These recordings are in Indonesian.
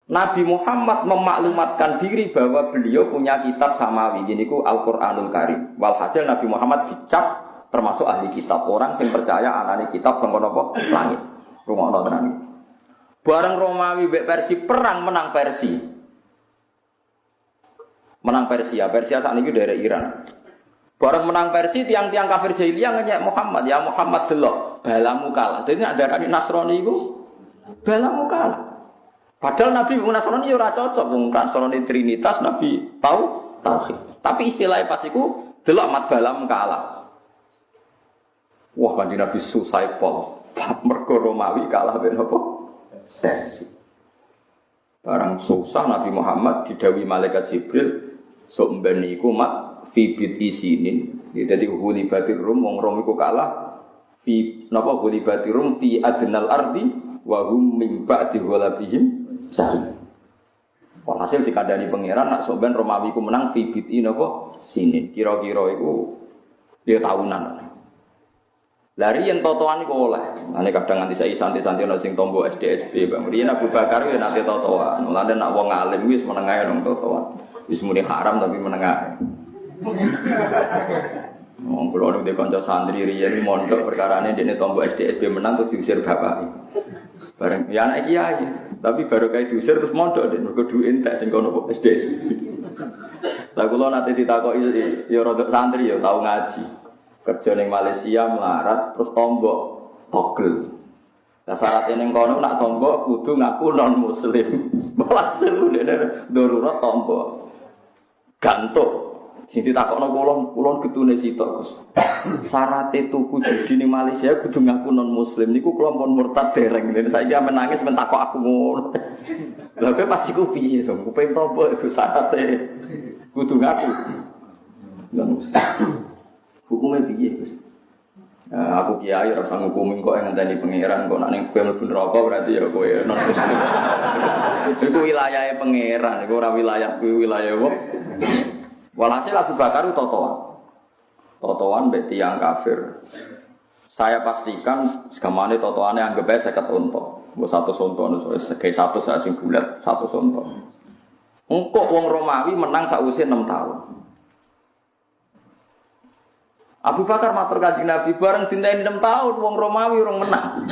Nabi Muhammad memaklumatkan diri bahwa beliau punya kitab samawi. Ini ku Al-Qur'anul Karim. Walhasil Nabi Muhammad dicap termasuk ahli kitab. Orang yang percaya anane kitab sangka napa? Langit. Rungokno tenan. Bareng Romawi mbek Persia perang menang Persia. Menang Persia. Persia sakniki daerah Iran. Bareng menang Persia tiang-tiang kafir jahiliyah ngenyek Muhammad. Ya Muhammad delok, balamu kalah. Dadi nek darani Nasrani iku balamu kalah. Padahal Nabi Nasrani ora cocok, wong Nasrani Trinitas Nabi tahu tauhid. Tapi istilahnya pas iku delok mat balam kalah. Wah Kanjeng Nabi susah pol. Mergo Romawi kalah ben apa? Persia. Barang susah Nabi Muhammad didawi malaikat Jibril sok mben iku mat fi bid isinin. Dadi hulibatir rum wong Rom iku kalah fi napa hulibatir rum fi adnal ardi wa hum min ba'di ghalabihim sahih. Walhasil dikandani pangeran nak sok ben Romawi ku menang fi bid'i napa sinin. Kira-kira iku ya tahunan. Lari yang totoan iku oleh. Ane kadang nganti saiki santai-santai ana sing tombo SDSB, Bang. Riyen Abu Bakar ya nate totoan. Mulane nak wong alim wis menengae nang totoan. Wis muni haram tapi menengae. Wong kula nek kanca santri riyen mondok perkarane dene tombo SDSB menang terus diusir bapake. Bareng ya anak kiai, tapi baru kayak diusir terus mondok deh, mergo duwe entek sing kono kok SDS. Lah kula nate ditakoki ya rodok santri ya tau ngaji. Kerja ning Malaysia melarat terus tombok togel. Lah syaratnya ning kono nak tombok kudu ngaku non muslim. Walhasil dene darurat tombok. Gantuk. Sing ditakokno kula getune sitok, Gus. Syaraté tuku judi ning Malaysia kudu ngaku non muslim niku kula pun murtad dereng. Saiki ame nangis men takok aku ngono. Lah kowe pas iku piye to? Kuping tombok iku syaraté kudu ngaku. Hukumnya piye, Gus? Aku kiai ora usah ngukumi kok ngenteni pangeran kok nek ning kowe mlebu neraka berarti ya kowe non muslim. Iku wilayahe pangeran, iku ora wilayah kuwi wilayah wong. Walhasil Abu Bakar itu totoan mbek tiyang kafir. Saya pastikan segamane totoane anggap ae 50 unta. Mbok 100 unta sege 100 sak sing bulat 100 unta. Engko wong Romawi menang sakwise 6 tahun. Abu Bakar matur kanjeng Nabi bareng dinteni 6 tahun wong Romawi urung menang.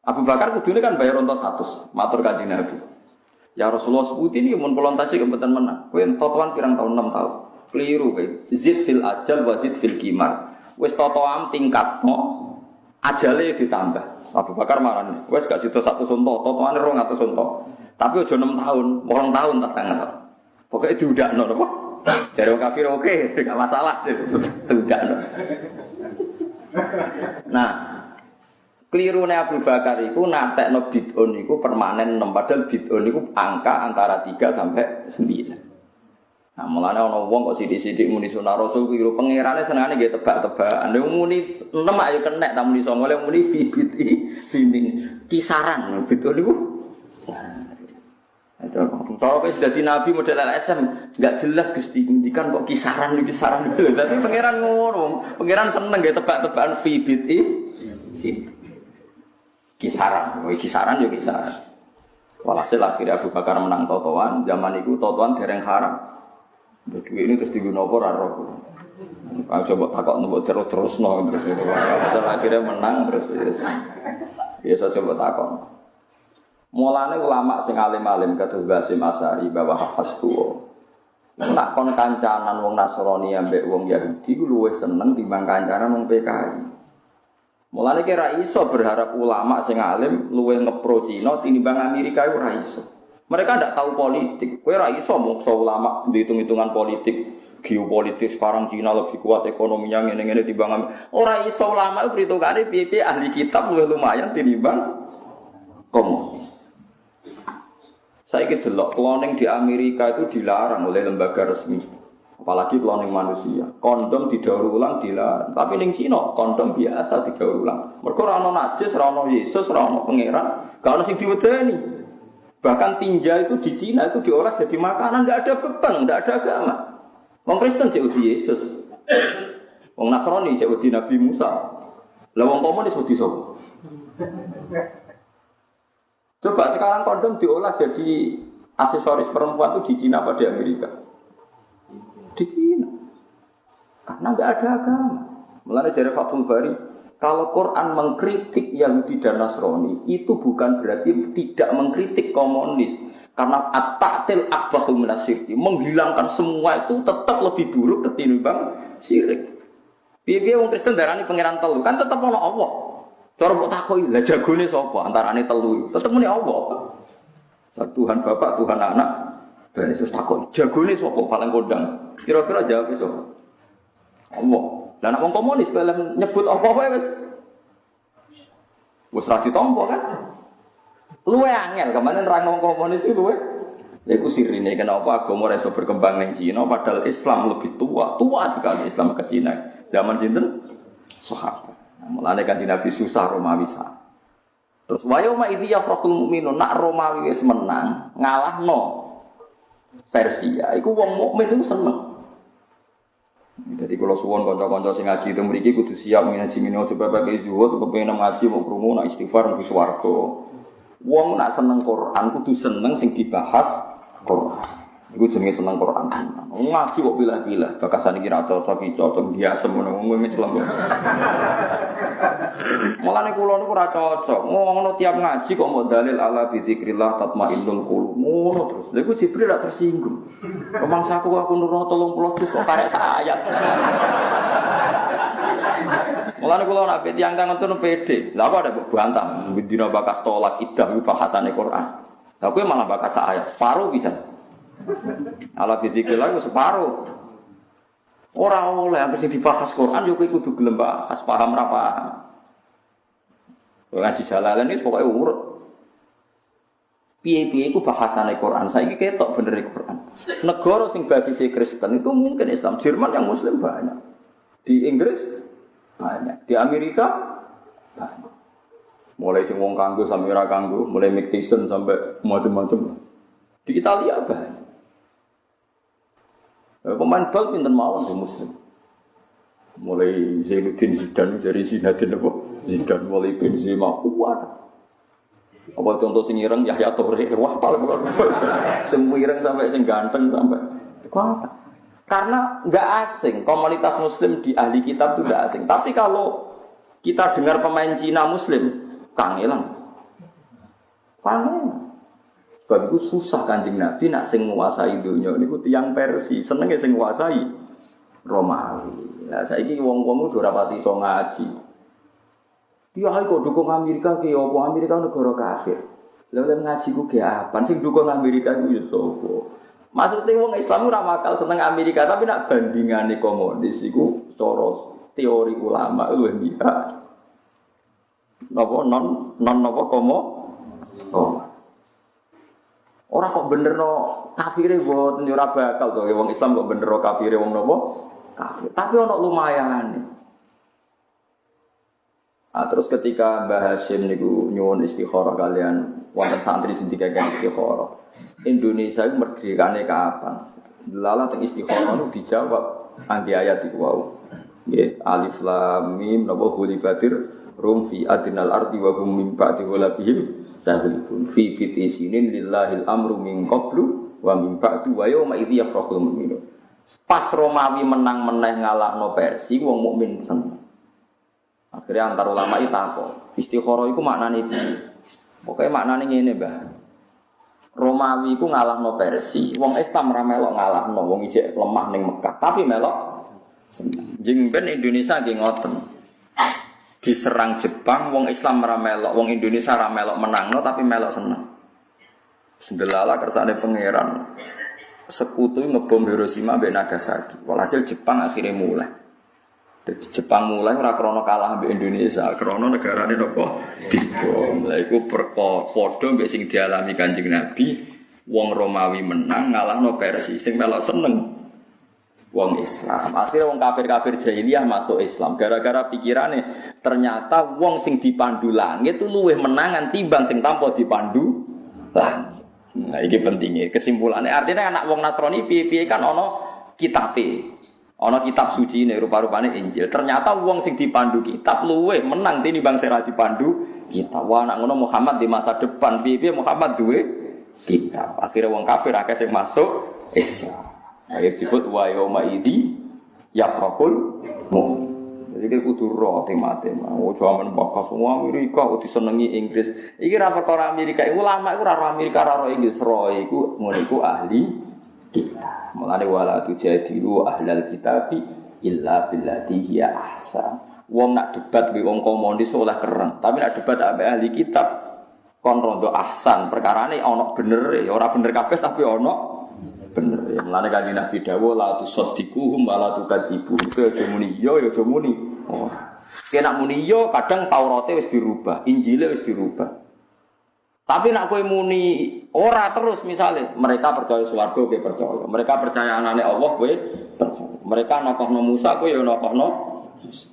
Abu Bakar kudune kan bayar unta 100, matur kanjeng Nabi. Ya Rasulullah sebuti ini mun kolontasi kebetulan menang. Kowe totoan pirang tahun 6 tahun. Keliru kowe. Zid fil ajal wa zid fil qimar. Wis totoam tingkatno ajale ditambah. Abu Bakar marani. Wis gak sida 100 unta, totoane 200 unta. Tapi aja 6 tahun, 8 tahun tak sangat. Pokoke diundakno napa? Jare wong kafir oke, gak masalah. Diundakno. Nah, kelirune Abu Bakar iku natekno bid'un iku permanen 6 padahal bid'un iku angka antara 3 sampai 9. Nah, mulane ana wong kok sithik-sithik muni sunah Rasul keliru pangerane senengane nggih tebak-tebakan. Nek muni 6 ayo kenek ta muni 9 oleh muni fi bid'i sini kisaran bid'un iku. Itu kalau wis dadi nabi model LSM enggak jelas Gusti ngendikan kok kisaran. Tapi pangeran ngono, pangeran seneng nggih tebak-tebakan fi bid'i sini. Kisaran. Walhasil akhirnya Abu Bakar menang totoan. Zaman itu totoan dereng haram. Duit ini terus digunakan apa raro. Coba takut nombor terus no. Akhirnya menang terus. Biasa coba takut. Mulane ulama sing alim-alim kados Basim Asari bahwa hafaz tuwa. Nak kon kancanan wong Nasrani ambek wong Yahudi ku luwih seneng timbang kancanan wong PKI. Mulane ki ra iso berharap ulama sing alim luwih ngepro Cina tinimbang Amerika iku ra iso. Mereka ndak tahu politik. Kowe ra iso mungsa ulama hitung-hitungan politik, geopolitik sekarang Cina lebih kuat ekonominya ngene-ngene timbang Amerika. Ora iso ulama iku perhitungane piye-piye ahli kitab luwih lumayan tinimbang komunis. Saiki delok cloning di Amerika itu dilarang oleh lembaga resmi. Apalagi cloning manusia. Kondom didaur ulang dilarang. Tapi ning Cina kondom biasa didaur ulang. Mergo ora ana najis, ora ana Yesus, ora ana pangeran, gak ana sing diwedeni. Bahkan tinja itu di Cina itu diolah jadi makanan, enggak ada beban, enggak ada agama. Wong Kristen cek wedi Yesus. Wong Nasrani cek wedi Nabi Musa. Lah wong komunis wedi sapa? Coba sekarang kondom diolah jadi aksesoris perempuan itu di Cina apa di Amerika? Di Cina. Karena nggak ada agama. Mulanya dari Fathul Bari, kalau Quran mengkritik Yahudi dan Nasrani, itu bukan berarti tidak mengkritik komunis. Karena at-ta'til akbahu minasyirki, menghilangkan semua itu tetap lebih buruk ketimbang syirik. Piye-piye wong Kristen darani pangeran telu, kan tetap ana Allah. Cara mbok takoki, lah jagone sapa antarane telu? Tetep muni Allah. Tuhan Bapak, Tuhan Anak. Dan Yesus takoki, jagone sapa paling kondang? Kira-kira jawab sapa? Allah. Lah nek wong komunis kalau nyebut apa wae wis ra ditampa kan? Luwe angel kemana nerang wong komunis itu luwe. Lha iku sirine kenapa agama ora iso berkembang ning Cina padahal Islam lebih tua sekali Islam ke Cina. Zaman sinten? Sahabat. Mulane kanjeng Nabi susah Romawi sah. Terus wa yauma idzi yafrahul mukminun nak Romawi wis menang ngalahno Persia iku wong mukmin iku seneng. Jadi kalau suwon kanca-kanca sing ngaji itu mriki kudu siap ngaji mino coba pakai zuhud kepengin ngaji mau krungu nak istighfar mlebu swarga. Wong nak seneng Quran kudu seneng sing dibahas Quran. Iku jenenge seneng Quran. Ngaji kok pilah-pilah, bakasan iki ra cocok biasa ngono wong Islam. Mulane kula niku ora cocok. Ngono tiap ngaji kok mau dalil ala bi zikrillah tatmainnul qulub. Ngono terus. Lha iku Jibril ra tersinggung. Rumangsaku aku nurono 30 juz kok karek ayat. Mulane kula nek tiyang kang ngoten pede. Lah kok ada bantah dina bakas tolak idah iku bahasane Quran. Lah kowe malah bakas ayat separuh bisa. Ala bidzikrillah itu separuh. Ora oleh ambek sing dibahas Quran yo kowe kudu gelem bahas paham ra paham. Ngaji jalalan iki pokoke urut. Piye-piye iku bahasane Quran. Saiki ketok bener Quran. Negara sing basise Kristen itu mungkin Islam. Jerman yang muslim banyak. Di Inggris banyak. Di Amerika banyak. Mulai sing wong kanggo sampe ora kanggo, mulai Mike Tyson sampai macam-macam. Di Italia banyak. Pemain bal pinten mawon di muslim. Mulai Zainuddin Zidane dari Zinedine apa? Zidane mulai Benzema kuat. Apa contoh sing ireng Yahya Toure wah paling sing ireng sampai sing ganteng sampai kuat. Karena enggak asing komunitas muslim di ahli kitab itu enggak asing. Tapi kalau kita dengar pemain Cina muslim, kangelan. Kangelan. Sebab itu susah Kanjeng Nabi nak sing nguasai dunia niku tiyang Persia, senenge sing nguasai Romawi. Lah saiki wong-wong udah rapati iso ngaji. Ya kok dukung Amerika ki opo Amerika negara kafir. Lah ngaji ku ge apa? Sing dukung Amerika ku ya sapa? Maksudnya wong Islam ora bakal seneng Amerika, tapi nak bandingane komunis iku cara teori ulama luwih mihak. Napa non napa komo? Oh. Ora kok benerno kafire mboten yo ora bakal to wong Islam kok benerno kafire wong napa? Kafir. Tapi ana lumayane. Terus ketika Mbah Hasyim niku nyuwun istikharah kalian wonten santri sing dikekeki istikharah. Indonesia itu merdekane kapan? Lala teng istikharah itu dijawab angge ayat iku wau. Nggih, alif lam mim napa khulifatir rum fi adnal ardi wa hum min ba'di ghalabihim sahilun fi fitisinin lillahil amru min qablu wa min ba'du wa yawma idzi yafrahul mu'minun. Pas Romawi menang meneh ngalahno Persia wong mukmin seneng. Akhirnya antar ulama iki takon, istikharah iku maknane piye? Pokoke maknane ngene, Mbah. Romawi iku ngalahno Persia, wong Islam ra melok ngalahno, wong isih lemah ning Mekah, tapi melok seneng. Jeng ben Indonesia nggih ngoten. Diserang Jepang, wong Islam ra melok, wong Indonesia ra melok menangno tapi melok seneng. Sendelala kersane pangeran. Sekutu ngebom Hiroshima mbek Nagasaki. Walhasil Jepang akhirnya mulai. Jadi Jepang mulai ora krana kalah mbek Indonesia, krana negarane napa dibom. Lha iku padha mbek sing dialami Kanjeng Nabi, wong Romawi menang ngalahno Persia sing melok seneng. Wong Islam. Akhirnya wong kafir-kafir jahiliyah masuk Islam gara-gara pikirane ternyata wong sing dipandu langit itu luwih menangan timbang sing tanpa dipandu langit. Nah, ini pentingnya kesimpulannya. Artinya anak wong Nasrani piye-piye kan ana kitabe. Ana kitab suci ne rupa-rupane Injil. Ternyata wong sing dipandu kitab luwih menang tinimbang sing ra dipandu kitab. Wah nak ngono Muhammad di masa depan piye Muhammad duwe kitab. Akhirnya wong kafir akeh sing masuk Islam. Ayat disebut wa yauma idzi yafrahul mu'min. Jadi kita kudu roh tema-tema. Oh zaman bakas semua Amerika, disenengi Inggris. Iki ra perkara Amerika, ulama iku ra Amerika, ra Inggris, roh iku ngono iku ahli kita. Mulane wala tujadilu ahlal kitabi illa billati hiya ahsan. Wong nak debat mbek wong komunis oleh keren, tapi nak debat ambek ahli kitab kon rondo ahsan. Perkarane ana bener ya, ora bener kabeh tapi ana bener ya. Mulane kanjeng Nabi dawuh la tusaddiquhum wa la tukadzibuhum. Iku aja muni yo ya aja muni. Oh. Kena muni yo kadang Taurate wis dirubah, Injile wis dirubah. Tapi nak kowe muni ora terus misale mereka percaya swarga kowe percaya. Mereka percaya anane Allah kowe percaya. Mereka nakohno Musa kowe yo nakohno Musa.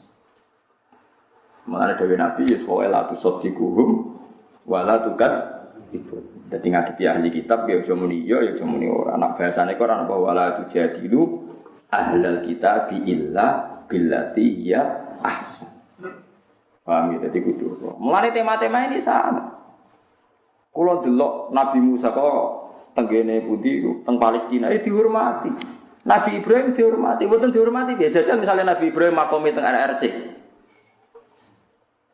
Mulane dawuh Nabi ya wa la tusaddiquhum wa la tukadzibuhum. Dadi ngadepi ahli kitab ya aja muni ya aja muni ora. Anak bahasane kok ora apa wala tujadilu ahlal kitab illa billati ya ahsan. Paham ya dadi kudu. Mulane tema-tema ini sama. Kula delok Nabi Musa kok tenggene pundi teng Palestina dihormati. Nabi Ibrahim dihormati, mboten dihormati biasa saja misalnya Nabi Ibrahim makome teng RRC.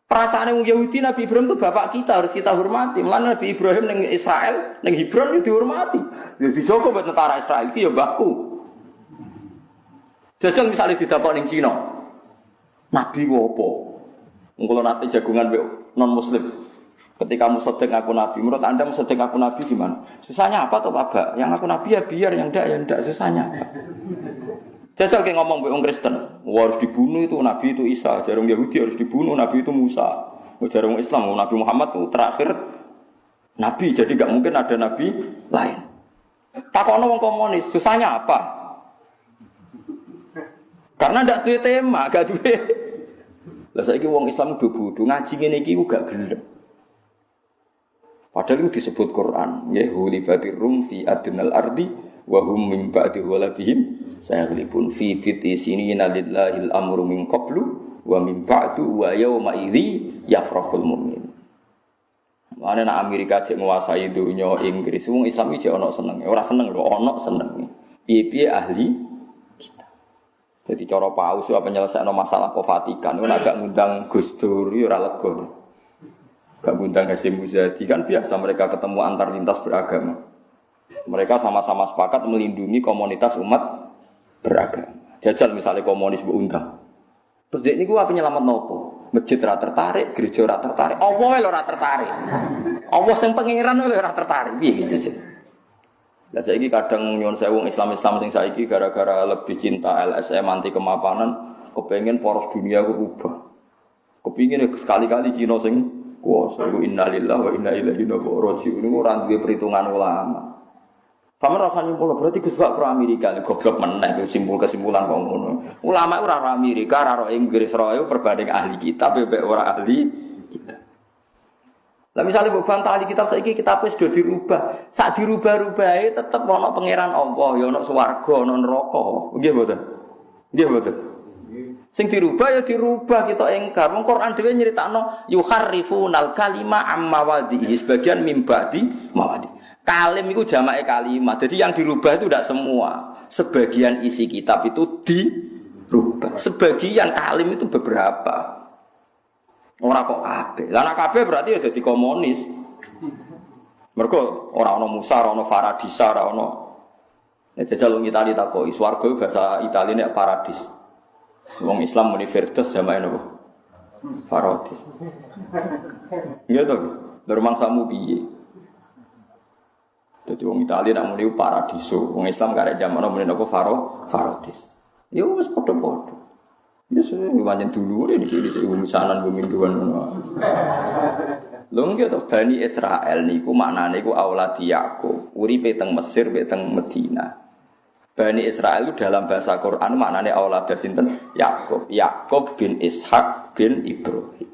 Perasaan yang Yahudi Nabi Ibrahim itu bapak kita harus kita hormati. Mulane Nabi Ibrahim ning Israel, ning Hebron itu dihormati. Ya dijogo buat tentara Israel iki ya mbahku. Jajal misalnya didapat ning Cina. Nabi ku apa? Wong kula nate jagungan non muslim. Ketika musaddiq aku nabi, menurut Anda musaddiq aku nabi gimana? Susahnya apa toh Pak? Yang aku nabi ya biar, yang ndak susahnya. Jajal kayak ngomong wong Kristen, harus dibunuh itu nabi itu Isa, jarang Yahudi harus dibunuh nabi itu Musa. Jarang Islam Nabi Muhammad itu terakhir nabi, jadi enggak mungkin ada nabi lain. Takono wong komunis, susahnya apa? Karena ndak duwe tema, gak duwe. Lah saiki wong Islam kudu bodho, ngaji ngene iki gak gelem. Padahal itu disebut Quran, ya hulibatir rum fi adnal ardi wa hum min ba'di ghalabihim sayaghlibun fi fiti sinina lillahil amru min qablu wa min ba'du wa yauma idzi yafrahul mu'min. Ana nang Amerika cek nguasai dunya Inggris, wong Islam iki ana seneng, ora seneng lho, ana seneng. Piye-piye ahli kita. Jadi cara paus apa nyelesaikno masalah ke Vatikan, ora gak ngundang Gus Dur ya ora lega. Gak ngundang Hasyim Muzadi kan biasa mereka ketemu antar lintas beragama. Mereka sama-sama sepakat melindungi komunitas umat beragama. Jajal misalnya komunis berundang. Terus dia ini gua apa nyelamat nopo? Masjid ora tertarik, gereja ora tertarik. Allah lho ora tertarik. Allah sing pangeran lho ora tertarik. Piye gitu sih? Lah saiki kadang nyuwun sewu Islam-Islam sing saiki gara-gara lebih cinta LSM anti kemapanan, kepengin poros dunia berubah. Kepingin sekali-kali Cina sing kuwasa iku innalillahi wa inna ilaihi raji'un. Niku ora duwe perhitungan ulama. Sama rasanya nyimpul berarti Gus Bak pro Amerika goblok meneh kesimpulan kok ngono. Ulama ora ro Amerika, ora ro Inggris, ro perbanding ahli kitab bebek ora ahli kitab. Lah misale mbok bantah ahli kitab saiki kitab wis do dirubah. Sak dirubah-rubahe tetep ana pangeran Allah, ya ana swarga, ana neraka. Nggih mboten? Nggih mboten? Sing dirubah ya dirubah kita engkar. Wong Quran dhewe nyritakno yuharrifunal kalima amma wadhihi sebagian mimbadi mawadi. Kalim itu jamake kalimat. Jadi yang dirubah itu tidak semua. Sebagian isi kitab itu dirubah. Sebagian kalim itu beberapa. Ora kok kabeh. Lah nek kabeh berarti ya dadi komunis. Mergo ora ana Musa, ora ana Faradisa, ora ana. Nek jajal wong Itali takoki, swarga bahasa Italine paradis. Wong Islam universitas jamae napa? Paradis. Iya to. Dermangsamu piye? Jadi wong Italia nak muni paradiso, wong Islam karek jamakno muni napa paradis. Ya wis padha-padha. Ya pancen dulure di sini misanan bumi duwan ngono. Lho nggih to Bani Israil niku maknane iku auladi Yakub, uripe teng Mesir, teng Medina. Bani Israil itu dalam bahasa Quran maknane aulad sinten? Yakub. Yakub bin Ishak bin Ibrahim.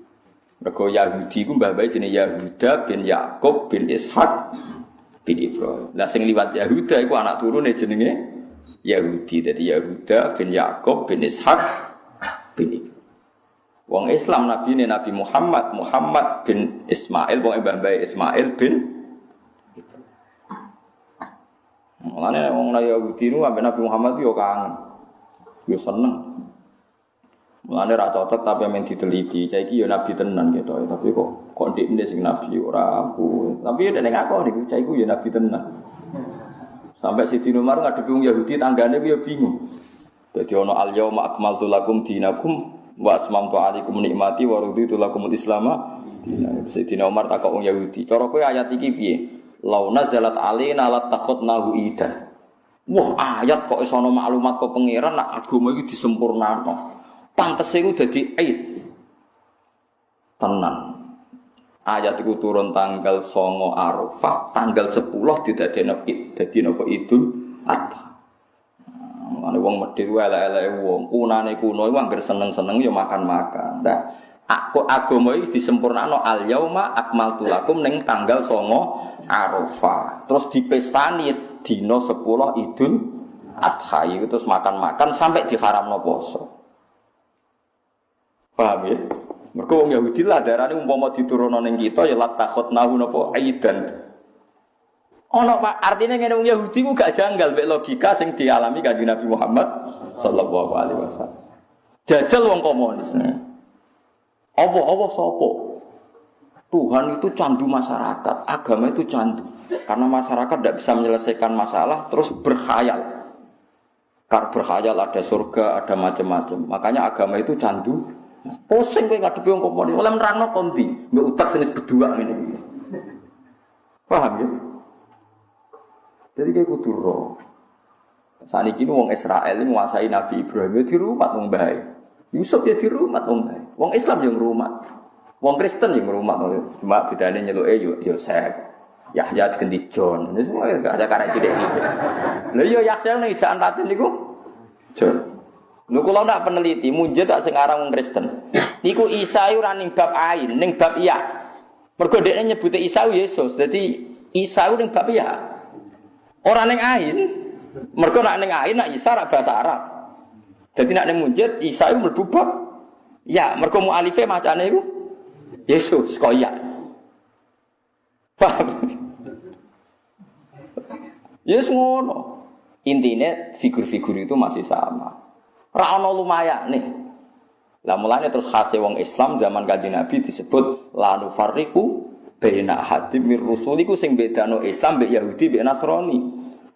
Mergo Yahudi ku mbah-mbahe jenenge Yahuda bin Yakub bin Ishak bin Ibrahim. Lah sing liwat Yahuda iku anak turune jenenge Yahudi. Dadi Yahuda bin Yakub bin Ishak bin Ibrahim. Wong Islam nabi ini Nabi Muhammad bin Ismail, wong mbah Ismail bin. Mulane wong Yahudi nu ambek Nabi Muhammad yo kangen. Yo seneng. Mulane ra cocok tapi men diteliti. Saiki yo nabi tenan gitu. Tapi kok ndekne sing nabi ora aku. Tapi nek aku niku saiki yo nabi tenan. Sampai Siti Umar ngadepi wong Yahudi tanggane yo bingung. Dadi ana al-yauma akmaltu lakum dinakum wa asmamtu alaikum nikmati wa raditu lakumul islama. Siti Umar takok wong Yahudi. Cara kowe ayat iki piye? Lau nazalat alaina latakhadnahu idan. Wah, ayat kok iso ana maklumat kok pangeran nek agama iki disempurnakno. Pantese iku dadi aid. Tenan. Ayat iku turun tanggal 9 Arafah, tanggal 10 didadekno id. Dadi napa Idul Adha. Mane wong medhit elek-eleke wong, kunane kuno iku anggere seneng-seneng ya makan-makan. Nah, agama iki disempurnakno al yauma akmaltu lakum ning tanggal 9 Arafah. Terus dipestani dina 10 Idul Adha itu terus makan-makan sampai diharamno poso. Paham ya? Mergo wong Yahudi lah darane umpama diturunno ning kita ya latakhotnahu napa aidan. Ono Pak, artine ngene wong Yahudi ku gak janggal mek logika sing dialami Kanjeng Nabi Muhammad sallallahu alaihi wasallam. Jajal wong komunis. Apa sapa? Tuhan itu candu masyarakat, agama itu candu. Karena masyarakat tidak bisa menyelesaikan masalah terus berkhayal. Karena berkhayal ada surga, ada macam-macam. Makanya agama itu candu. Pusing kowe ngadepi wong komunis, oleh nerangno konti, mbek utak senis berdua ngene. Paham ya? Jadi kayak kudu roh. Saniki wong Israel nguasai Nabi Ibrahim di rumah wong bae. Yusuf ya di rumah wong bae. Wong Islam yang rumah. Wong Kristen yang rumah. Cuma bedane nyeluke Yosef. Yahya diganti John. Ini semua gak ada karek sithik-sithik. Lha iya Yahya ning ijaan Latin niku John. Lho kula ndak peneliti, munjid tak sing aran wong Kristen. Niku Isa ora ning bab ain, ning bab iya. Mergo dekne nyebute Isa Yesus. Dadi Isa ning bab iya. Ora ning ain. Mergo nek ning ain nek Isa ra bahasa Arab. Dadi nek ning munjid Isa iku mlebu bab ya, mergo mualife macane iku Yesus kok iya. Paham? Yes ngono. Intine figur-figur itu masih sama. Ra ono lumayane. Lah mulane terus khase wong Islam zaman Kanjeng Nabi disebut la nufarriqu baina hadim mir rusuliku sing bedano Islam mbek Yahudi mbek Nasrani.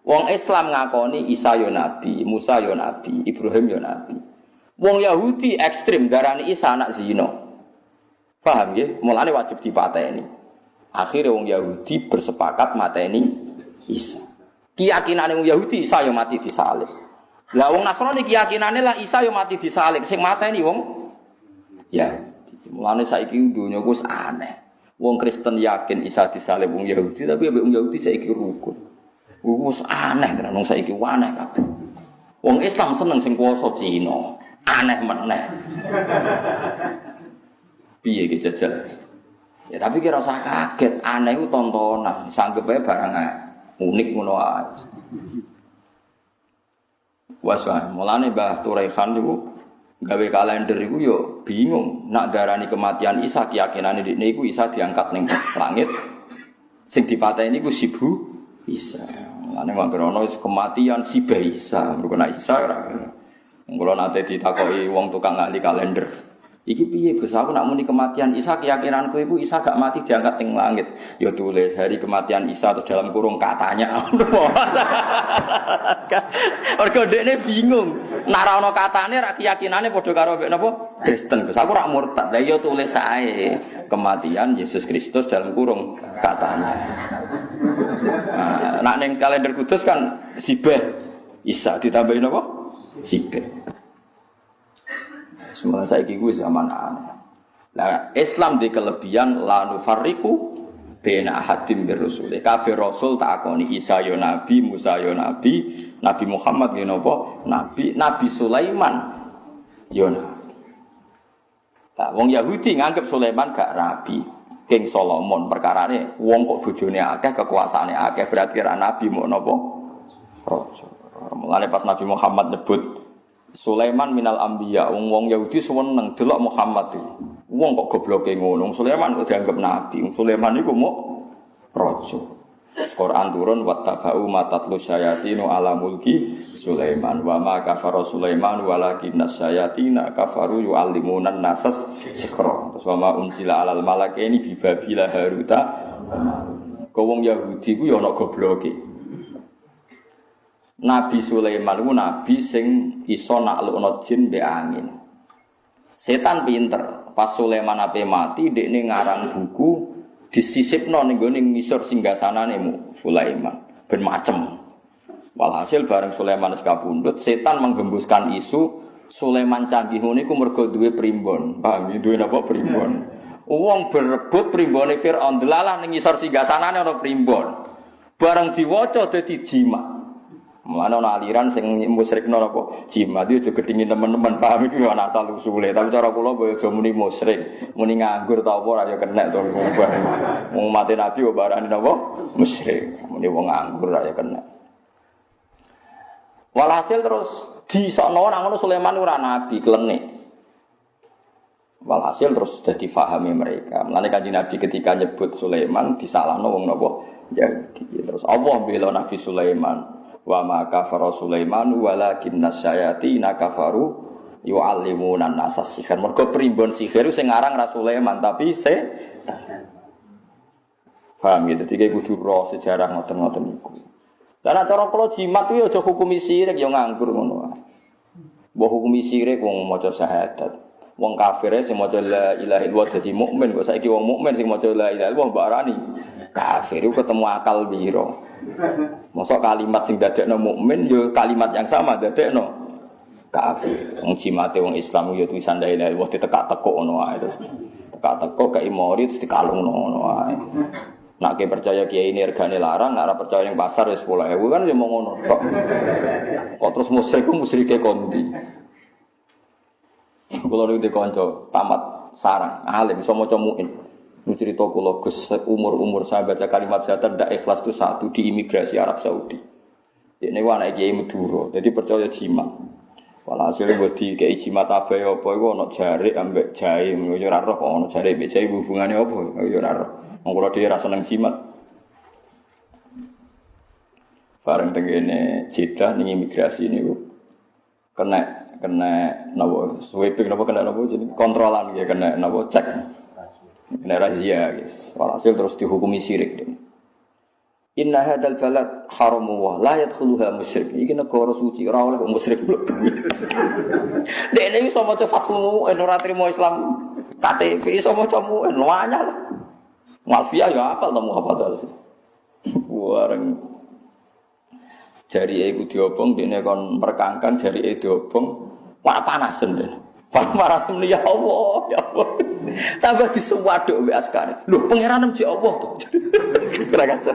Wong Islam ngakoni Isa yo nabi, Musa yo nabi, Ibrahim yo nabi. Wong Yahudi ekstrem darani Isa anak zina. Paham nggih? Mulane wajib dipateni. Akhire wong Yahudi bersepakat mateni Isa. Keyakinane wong Yahudi Isa yo mati disalib. Lah wong Nasrani keyakinane lah Isa yo mati disalib, sing mateni wong ya. Mulane saiki donya wis aneh. Wong Kristen yakin Isa disalib wong Yahudi, tapi wong Yahudi saiki rukun. Wis aneh tenan wong saiki aneh kabeh. Wong Islam seneng sing kuwasa Cina. Aneh meneh. Piye iki jajal? Ya tapi kira usah kaget, aneh ku tontonan, sanggep ae barang unik ngono ae. Waswa, mulane Mbah Turaihan niku gawe kalender iku yo bingung. Nak darani kematian Isa keyakinane dekne iku Isa diangkat ning langit. Sing dipateni iku sibu Isa. Mulane mangkrono kematian sibe Isa, mergo nek Isa ora. Kula nate ditakoki wong tukang ahli kalender. Iki piye Gus, aku nak muni kematian Isa keyakinanku iku Isa gak mati diangkat ning langit. Ya tulis hari kematian Isa terus dalam kurung katanya. Mergo dekne bingung. Nek ora ana katane ra keyakinane padha karo mek napa? Kristen. Gus, aku ora murtad. Lah ya tulis ae kematian Yesus Kristus dalam kurung katanya. Nah, nak ning kalender kudus kan sibeh Isa ditambahin apa? Sibeh. Semua saiki kuwi zaman aneh. Lah Islam di kelebihan la nufarriqu baina ahadin bir rusul. Kabeh rasul tak akoni Isa yo nabi, Musa yo nabi, Nabi Muhammad yo napa? Nabi, Nabi Sulaiman yo nabi. Lah wong Yahudi nganggep Sulaiman gak nabi. King Solomon perkarane wong kok bojone akeh, kekuasaane akeh berarti ra nabi mau napa? Raja. Mulane pas Nabi Muhammad nyebut Sulaiman minal anbiya, wong Yahudi seneng delok Muhammad iki. Wong kok gobloke ngono. Sulaiman kok dianggap nabi. Sulaiman iku mau raja. Quran turun wattaba'u matatlu syayatinu ala mulki Sulaiman wa ma kafara Sulaiman walakinna syayatina kafaru yu'allimuna nasas sikhra. Terus wa ma unzila alal malakaini bi Babila Haruta. Wong Yahudi ku ya ana gobloke. Nabi Sulaiman ku nabi sing iso naklukno jin mbek angin. Setan pinter. Pas Sulaiman ape mati dekne ngarang buku disisipno ning gone ngisor singgasanane mu Sulaiman ben macem. Walhasil bareng Sulaiman wis kapundhut, setan menggembuskan isu Sulaiman canggih ngene iku mergo duwe primbon. Paham, duwe napa primbon. Wong berebut primbone Firaun delalah ning ngisor singgasanane ana primbon. Bareng diwaca dadi jimat. Mulane ana aliran sing musyrikno apa jimat itu aja gedhingi teman-teman paham iki ana asal usule tapi cara kula boyo aja muni musyrik muni nganggur ta apa ora ya kena to wong mate nabi kok barani napa musyrik muni wong nganggur ora ya kena walhasil terus disokno nang ngono Sulaiman ora nabi klenik walhasil terus dadi fahami mereka mulane kanjeng Nabi ketika nyebut Sulaiman disalahno wong napa ya terus Allah bela Nabi Sulaiman wa ma kafara Sulaiman walakinna syayatina kafaru yu'allimuna an-nasa sihir. Mergo primbon sihir sing aran ra Sulaiman tapi paham gitu. Dadi kudu ro sejarah ngoten-ngoten niku. Lah cara kula jimat kuwi aja hukumi sirik ya nganggur ngono wae. Mbok hukumi sirik wong maca syahadat. Wong kafir sing maca la ilaha illallah dadi mukmin kok saiki wong mukmin sing maca la ilaha illallah mbok arani kafir iku ketemu akal piro. Mosok kalimat sing dadekno mukmin yo kalimat yang sama dadekno kafir. Wong jimate wong Islam yo tulisan la ilaha illallah ditekak-tekuk ngono wae terus. Tekak-tekuk kaya mori terus dikalungno ngono wae. Nek percaya kiai ini regane larang, nek ora percaya ning pasar wis 10.000 kan yo mung ngono tok. Kok terus musyrik ku musyrike kondi. Kula niku dikonco tamat sarang alim iso maca muin. Nu cerita kula Gus umur-umur saya baca kalimat syahadat ndak ikhlas itu satu di imigrasi Arab Saudi. Dekne ku anake kiai Madura, dadi percaya jimat. Walhasil wedi kiai jimat abae apa iku ana jarik ambek jahe, yo ora roh ana jarik ambek jahe hubungane apa, yo ora roh. Wong kula dhewe ra seneng jimat. Bareng tengene Jeddah ning imigrasi niku kena napa sweeping napa kena napa jeneng kontrolan ya kena napa cek. Kena razia guys. Walhasil terus dihukumi syirik. Inna hadzal balad haramu wa la yadkhuluha musyrik. Iki negara suci ora oleh musyrik mlebu. Dekne iso maca fatmu ora trimo Islam KTP iso maca mu luanya lah. Mafia ya apal temu apa to. Wareng jari iku diobong dene kon merkangkan jari diobong wah panasen dene. Panas ya Allah, ya Allah. Tambah disuwaduk mbek askare. Lho, pangeran mesti Allah to. Kira kacer.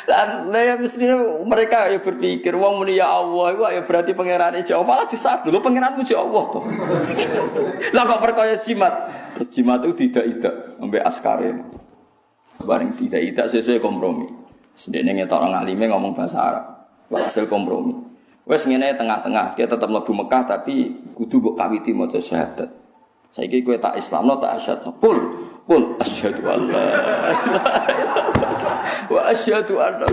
Dan mestinya mereka ya berpikir wong muni ya Allah iku ya berarti pangerane jauh malah disabdo. Lho, pangeranmu mesti Allah to. Lah kok perkaya jimat. Jimat itu tidak mbek askare. Bareng tidak sesuai kompromi. Sedene ngetok ngalime ngomong bahasa Arab. Hasil kompromi. Wes ngene tengah-tengah, kita tetap mlebu Mekah tapi kudu mbok kawiti maca syahadat. Saiki kowe tak Islamno tak asyhadu. Qul asyhadu alla wa asyhadu anna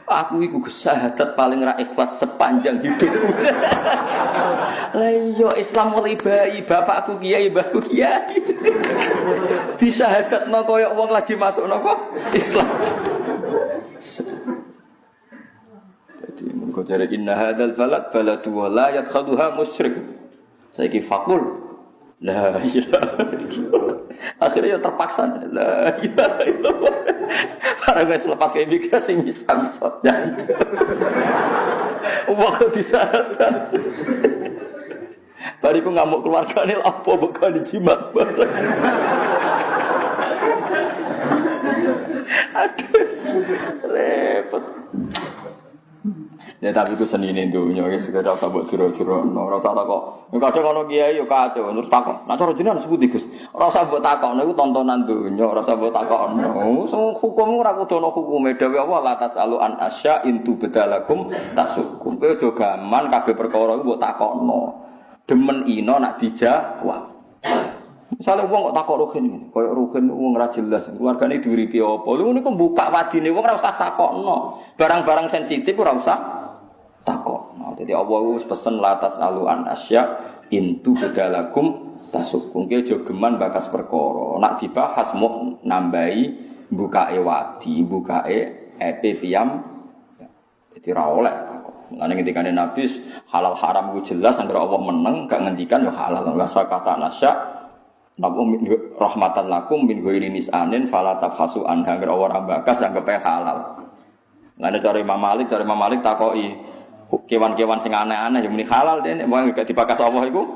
aku iku syahadat paling ra ikhlas sepanjang hidupku. Lah iya Islam mulai bayi bapakku kiai, mbahku kiai. Disyahadatno koyo wong lagi masuk napa? Islam. Kau cari inna hadal balad baladu wa la yadkhaluha musyrik. Saiki fakul la ilaha illallah. Akhirnya terpaksa la ilaha illallah. Para guys lepas ke imigrasi bisa. Waktu disahkan. Bariku ngamuk keluargane apa bekal dijimat bareng. Aduh repot. Ya tapi itu senine dunya wis ora usah mbok jero-jerono, ora usah takok. Nek kadang ono kiai yo kacau terus takok. Nek cara jenengan sepundi Gus? Ora usah mbok takokno iku tontonan dunya, ora usah mbok takokno. Hukum ora kudu ono hukume dhewe Allah la tasalu an asya intu bedalakum tasukum. Kowe aja gaman kabeh perkara iku mbok takokno. Demen ino nak dijawab. Misalnya wong kok takok Ruhin, koyo Ruhin wong ora jelas, keluargane diuripi apa. Lha niku buka wadine wong ora usah takokno. Barang-barang sensitif ora usah takokno. Dadi Allah wis pesen latas aluan asya intu bedalakum tasukum. Ki aja geman bakas perkara. Nak dibahas mau nambahi bukae wadi, bukae epe piyam. Dadi ora oleh takok. Mulane ketikane Nabi halal haram ku jelas anggere Allah meneng gak ngendikan yo halal. Rasa kata nasya Nabi rahmatan lakum min ghairi nisanin fala tabhasu an anggere ora bakas anggap halal. Lan cara Imam Malik takoki kewan-kewan sing aneh-aneh yang muni halal dene wong gak dibakas Allah iku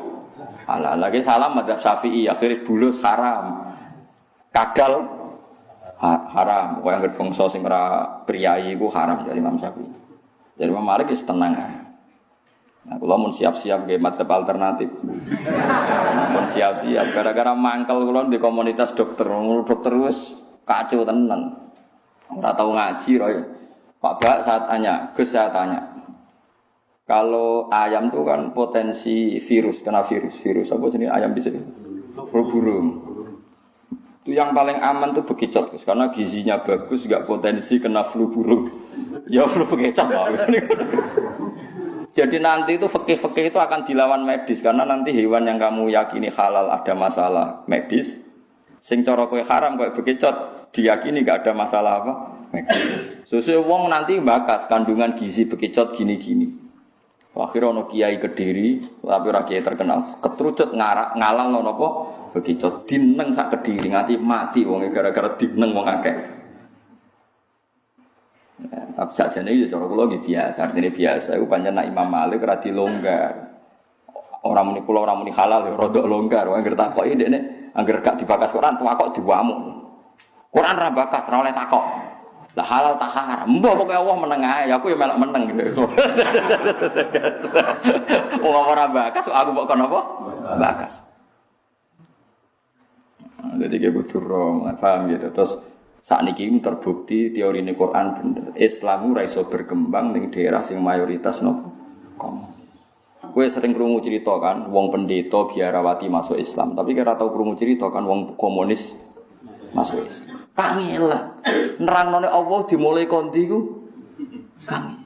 halal. Lagi salam madzhab Syafi'i akhire bulus haram. Kadal haram. Kok anggere bangsa sing ora priyayi iku haram dari Imam Syafi'i. Dari Imam Malik wis tenang ae. Nah, kula mun siap-siap nggih madzhab alternatif. Mun siap-siap gara-gara mangkel kula di komunitas dokter wis kacau tenan. Ora tau ngaji roy. Pak Bak saya tanya. Kalau ayam itu kan potensi virus, kena virus apa jenis ayam bisa? Flu burung. Itu yang paling aman tuh bekicot, karena gizinya bagus, enggak potensi kena flu burung. Ya flu bekicot lah. Jadi nanti itu fikih-fikih itu akan dilawan medis karena nanti hewan yang kamu yakini halal ada masalah medis, sing cara kowe haram kowe bekicot diyakini enggak ada masalah apa medis. Sesuai wong nanti bakas kandungan gizi bekicot gini-gini. Akhirnya ono kiai Kediri, tapi ora kiai terkenal, ketrucut ngalang ono apa bekicot dineng sak Kediri nganti mati wong gara-gara dineng wong akeh. Ya, tapi sajane iki cara kula nggih biasa, artine biasa iku pancen nek Imam Malik ora dilonggar. Ora muni kula ora muni halal ya rada longgar, wae ngerti takoki ndekne angger gak dibakas Quran tuwakok diwamuk. Quran ra bakas ora oleh takok. Lah halal tak haram. Mbah pokoke Allah meneng ae, aku ya melok meneng gitu. Wong ora bakas aku kok kon apa? Bakas. Jadi kayak butuh rom, paham gitu. Terus saat ini terbukti teori ini Quran bener. Islam ora iso berkembang ning daerah sing mayoritas nopo. Kowe sering krungu cerita kan, wong pendeta biarawati masuk Islam, tapi kira tau krungu cerita kan wong komunis masuk Islam. Kangelan. Nerangnone Allah dimulai kondi ku kangen.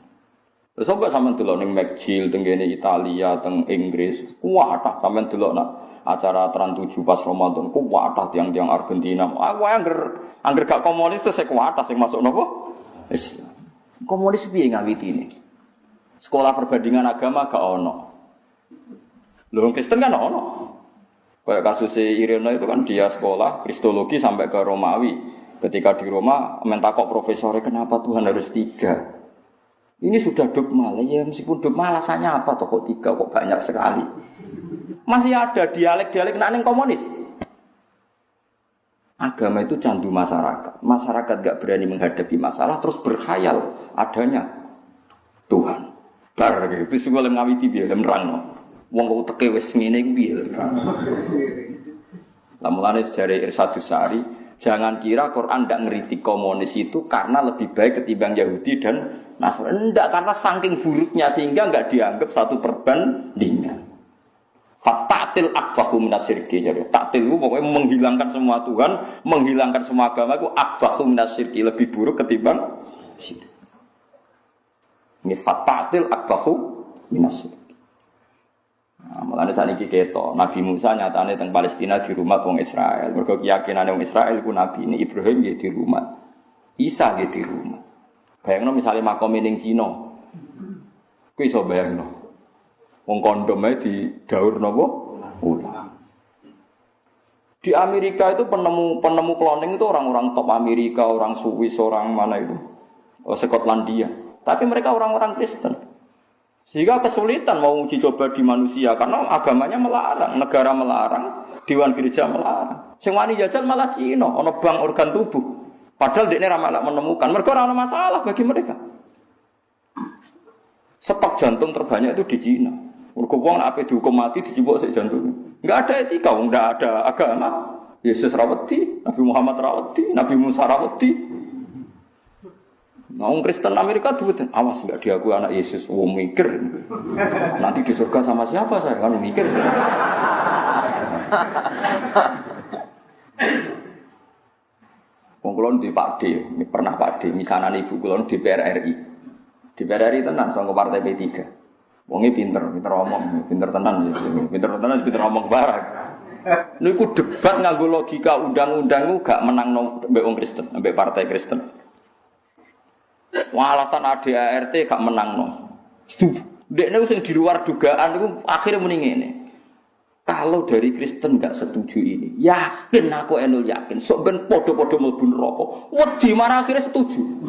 Lha sampe sampean delok ning McGill teng kene Italia, teng Inggris, kuwatah sampean delok nak acara Trans 7 pas Ramadan, kuwatah tiang-tiang Argentina. Aku angger gak komunis terus kuwatah sing masuk napa? Islam. Komunis piye ngawitine? Sekolah perbandingan agama gak ono. Lho Kristen kan ono. Kayak kasus Irena itu kan dia sekolah Kristologi sampai ke Romawi. Ketika di Roma mentakok profesornya kenapa Tuhan harus 3? Ini sudah dogma lah ya, meskipun dogma alasannya apa toh kok 3 kok banyak sekali. Masih ada dialek-dialek nang komunis. Agama itu candu masyarakat. Masyarakat gak berani menghadapi masalah terus berkhayal adanya Tuhan. Bar gitu sing oleh ngawiti piye nerangno. Wong kok teke wis ngene iki piye. Lah mulane sejarah Irsadus Sari, jangan kira Quran ndak ngeritik komunis itu karena lebih baik ketimbang Yahudi dan Nasrani. Ndak, karena saking buruknya sehingga enggak dianggap satu perbandingan. Fatatil akbahu minasyirki. Jadi taktil itu pokoknya menghilangkan semua Tuhan, menghilangkan semua agama itu akbahu minasyirki, lebih buruk ketimbang syirik. Ini fatatil akbahu minasyirki. Nah, mulane saniki keto Nabi Musa nyatane teng Palestina di rumah wong Israel. Mergo keyakinane wong Israel ku nabi ini Ibrahim nggih di rumah. Isa nggih di rumah. Bayangno misale makome ning Cina. Ku iso bayangno. Wong kondom ae di daur napa? Ulang. Di Amerika itu penemu cloning itu orang-orang top Amerika, orang Swiss, orang mana itu? Skotlandia. Tapi mereka orang-orang Kristen. Sehingga kesulitan mau uji coba di manusia karena agamanya melarang, negara melarang, dewan gereja melarang. Sing wani jajal malah Cina, ana bank organ tubuh. Padahal dekne ra malah menemukan, mergo ora ana masalah bagi mereka. Stok jantung terbanyak itu di Cina. Mergo wong nek dihukum mati dicipok sik jantung. Enggak ada etika, enggak ada agama. Yesus rawati, Nabi Muhammad rawati, Nabi Musa rawati. Nah, orang Kristen Amerika tuh awas enggak diakui anak Yesus. Wong mikir. Nanti di surga sama siapa saya kan mikir. Wong kula di Pak D, pernah Pak D, misanan ibu kula di DPR RI. DPR RI tenan saka partai P3. Wonge pinter omong, pinter tenan pinter omong barang. Niku debat nganggo logika undang-undang ku gak menang mbek wong Kristen, mbek partai Kristen. Alasan ADART gak menang no. Dekne sing di luar dugaan iku akhirnya muni ngene. Kalau dari Kristen nggak setuju ini, yakin aku enul yakin, sok ben podo-podo mlebu neraka. Wedi marah akhirnya setuju.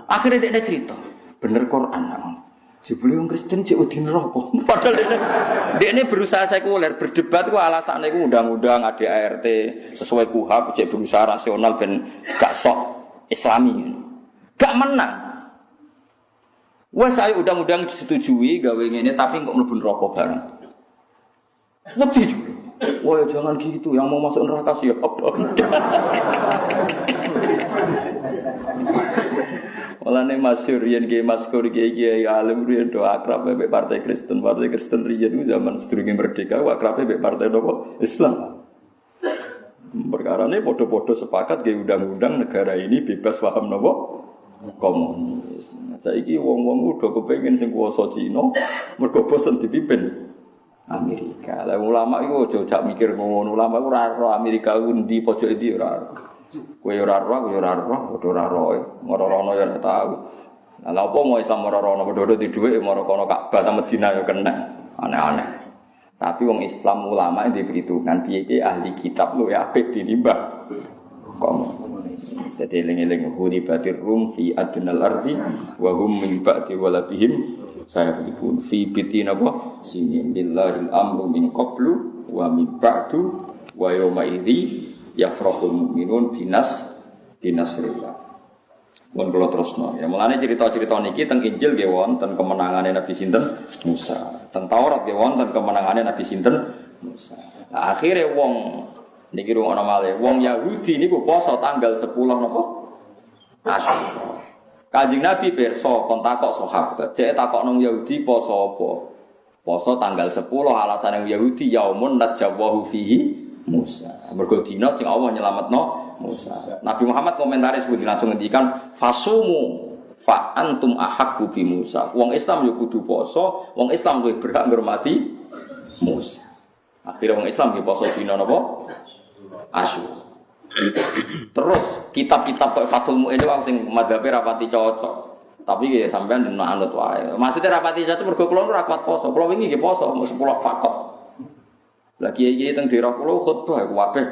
Akhirnya dia cerita, bener Quran nang. Jebule wong Kristen cek wedi neraka. Padahal dia berusaha sekuler, berdebat ku alasane ku undang-undang ADART sesuai KUHP, cek berusaha rasional ben gak sok Islami. Gak menang. Wes ayo undang-undang disetujui gawe ngene tapi kok mlebu neraka bareng. Wedi juga. Wah jangan gitu, yang mau masuk neraka siapa? Malah nih masyhur yen ki maskur kiai alim riyen do akrab mbek partai Kristen riyen ku zaman sedurunge merdeka akrab mbek partai nopo Islam. Perkarane padha-padha sepakat ge undang-undang negara ini bebas paham nopo komunis. Saiki wong-wong udah kepengin sing kuwasa Cina mergo bosen dipimpin Amerika. Lah ulama iku aja jak mikir ngono. Ulama iku ora ro Amerika ndi pojok ndi ora. Kowe ora ro, kowe ora ro, padha ora ro. Ora-rono ya ora tau. Lah apa mau Islam ora-rono padha di dhuwit mara kono Ka'bah ta Madinah ya kena. Aneh-aneh. Tapi wong Islam ulama ndek perhitungan piye ahli kitab lu ya apik dinimbang. Komunis. Dadi eling-eling huribatir rum fi adnal ardi wa hum min ba'di walabihim saya pun fi bitin apa sinin lillahil amru min qablu wa min ba'du wa yawma idzi yafrahul mu'minun binasrillah. Mun kula terusno ya mulane cerita-cerita niki teng Injil nggih wonten kemenangane Nabi sinten Musa. Teng Taurat nggih wonten kemenangane Nabi sinten Musa. Nah, akhire wong niki ana malih wong Yahudi niku poso tanggal 10 napa Asyura. Kanjeng Nabi pirsa kon takok sahabat, cek takok nang Yahudi poso apa? Poso tanggal 10 alasane Yahudi yaumun najwahu fihi Musa. Mergo dina sing Allah nyelametno Musa. Nabi Muhammad komentaris kuwi langsung ngendikan fasumu fa antum ahaqqu bi Musa. Wong Islam yo kudu poso, wong Islam luwih berhak ngurmati Musa. Akhire wong Islam ki poso dina napa? Asyura. Terus kitab-kitab kok Fathul Mu'in itu sing madhabe rapati cocok. Tapi ya sampean anut wae. Maksudnya rapati cocok mergo kula ora kuat poso. Kula wingi nggih poso mau 10 fakot. Lah kiai-kiai teng daerah kula khutbah kabeh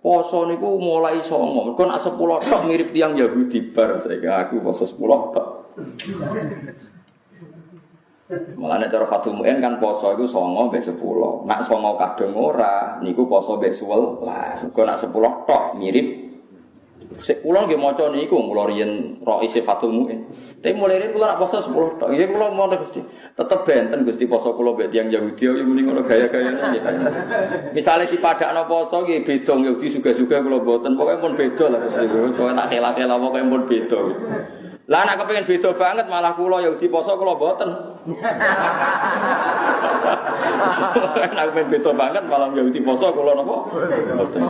poso niku mulai 9. Mergo nek 10 tok mirip tiyang Yahudi bar saiki aku poso 10 tok. Mulane cara Fathul Mu'in kan poso iku 9 mbek 10. Nak 9 kadung ora niku poso mbek 11. Mergo nak 10 tok mirip. Sik kula nggih maca niku kula riyen Rais Fathul Mu'in. Tapi mulai riyen kula nak poso 10 tok. Nggih kula mau Gusti. Tetep benten Gusti poso kula mbek tiyang Yahudi yo muni ngono gaya-gayane nggih. Misale dipadakno poso nggih beda Yahudi juga-juga kula mboten. Pokoke pun beda lah Gusti. Pokoke nak kela-kela pokoke pun beda. Lah nek kepengin beda banget malah kula Yahudi poso kula mboten. Nek kepengin beda banget malah Yahudi poso kula napa? Mboten.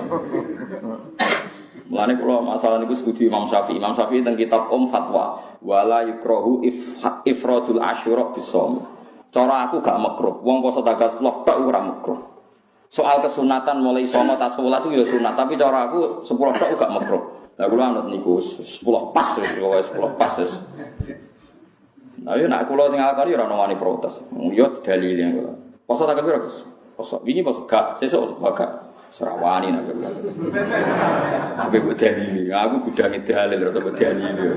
Mulane kula masalah niku setuju Imam Syafi'i. Imam Syafi'i teng kitab Fatwa, wala yukrahu ifradul asyura bisawm. Cara aku gak makruh. Wong poso tanggal 10 tok ora makruh. Soal kesunatan mulai 9 ta 11 itu ya sunat, tapi cara aku 10 tok gak makruh. Lah kula anut niku 10 pas wis pokoke 10 pas wis. Nah yo nek kula sing akali ora ono wani protes. Yo dalile kula. Poso tak piro, Gus? Poso wingi poso gak, sesuk gak. Serawani nek kula. Aku kok dalile, aku gudange dalil ora kok dalile.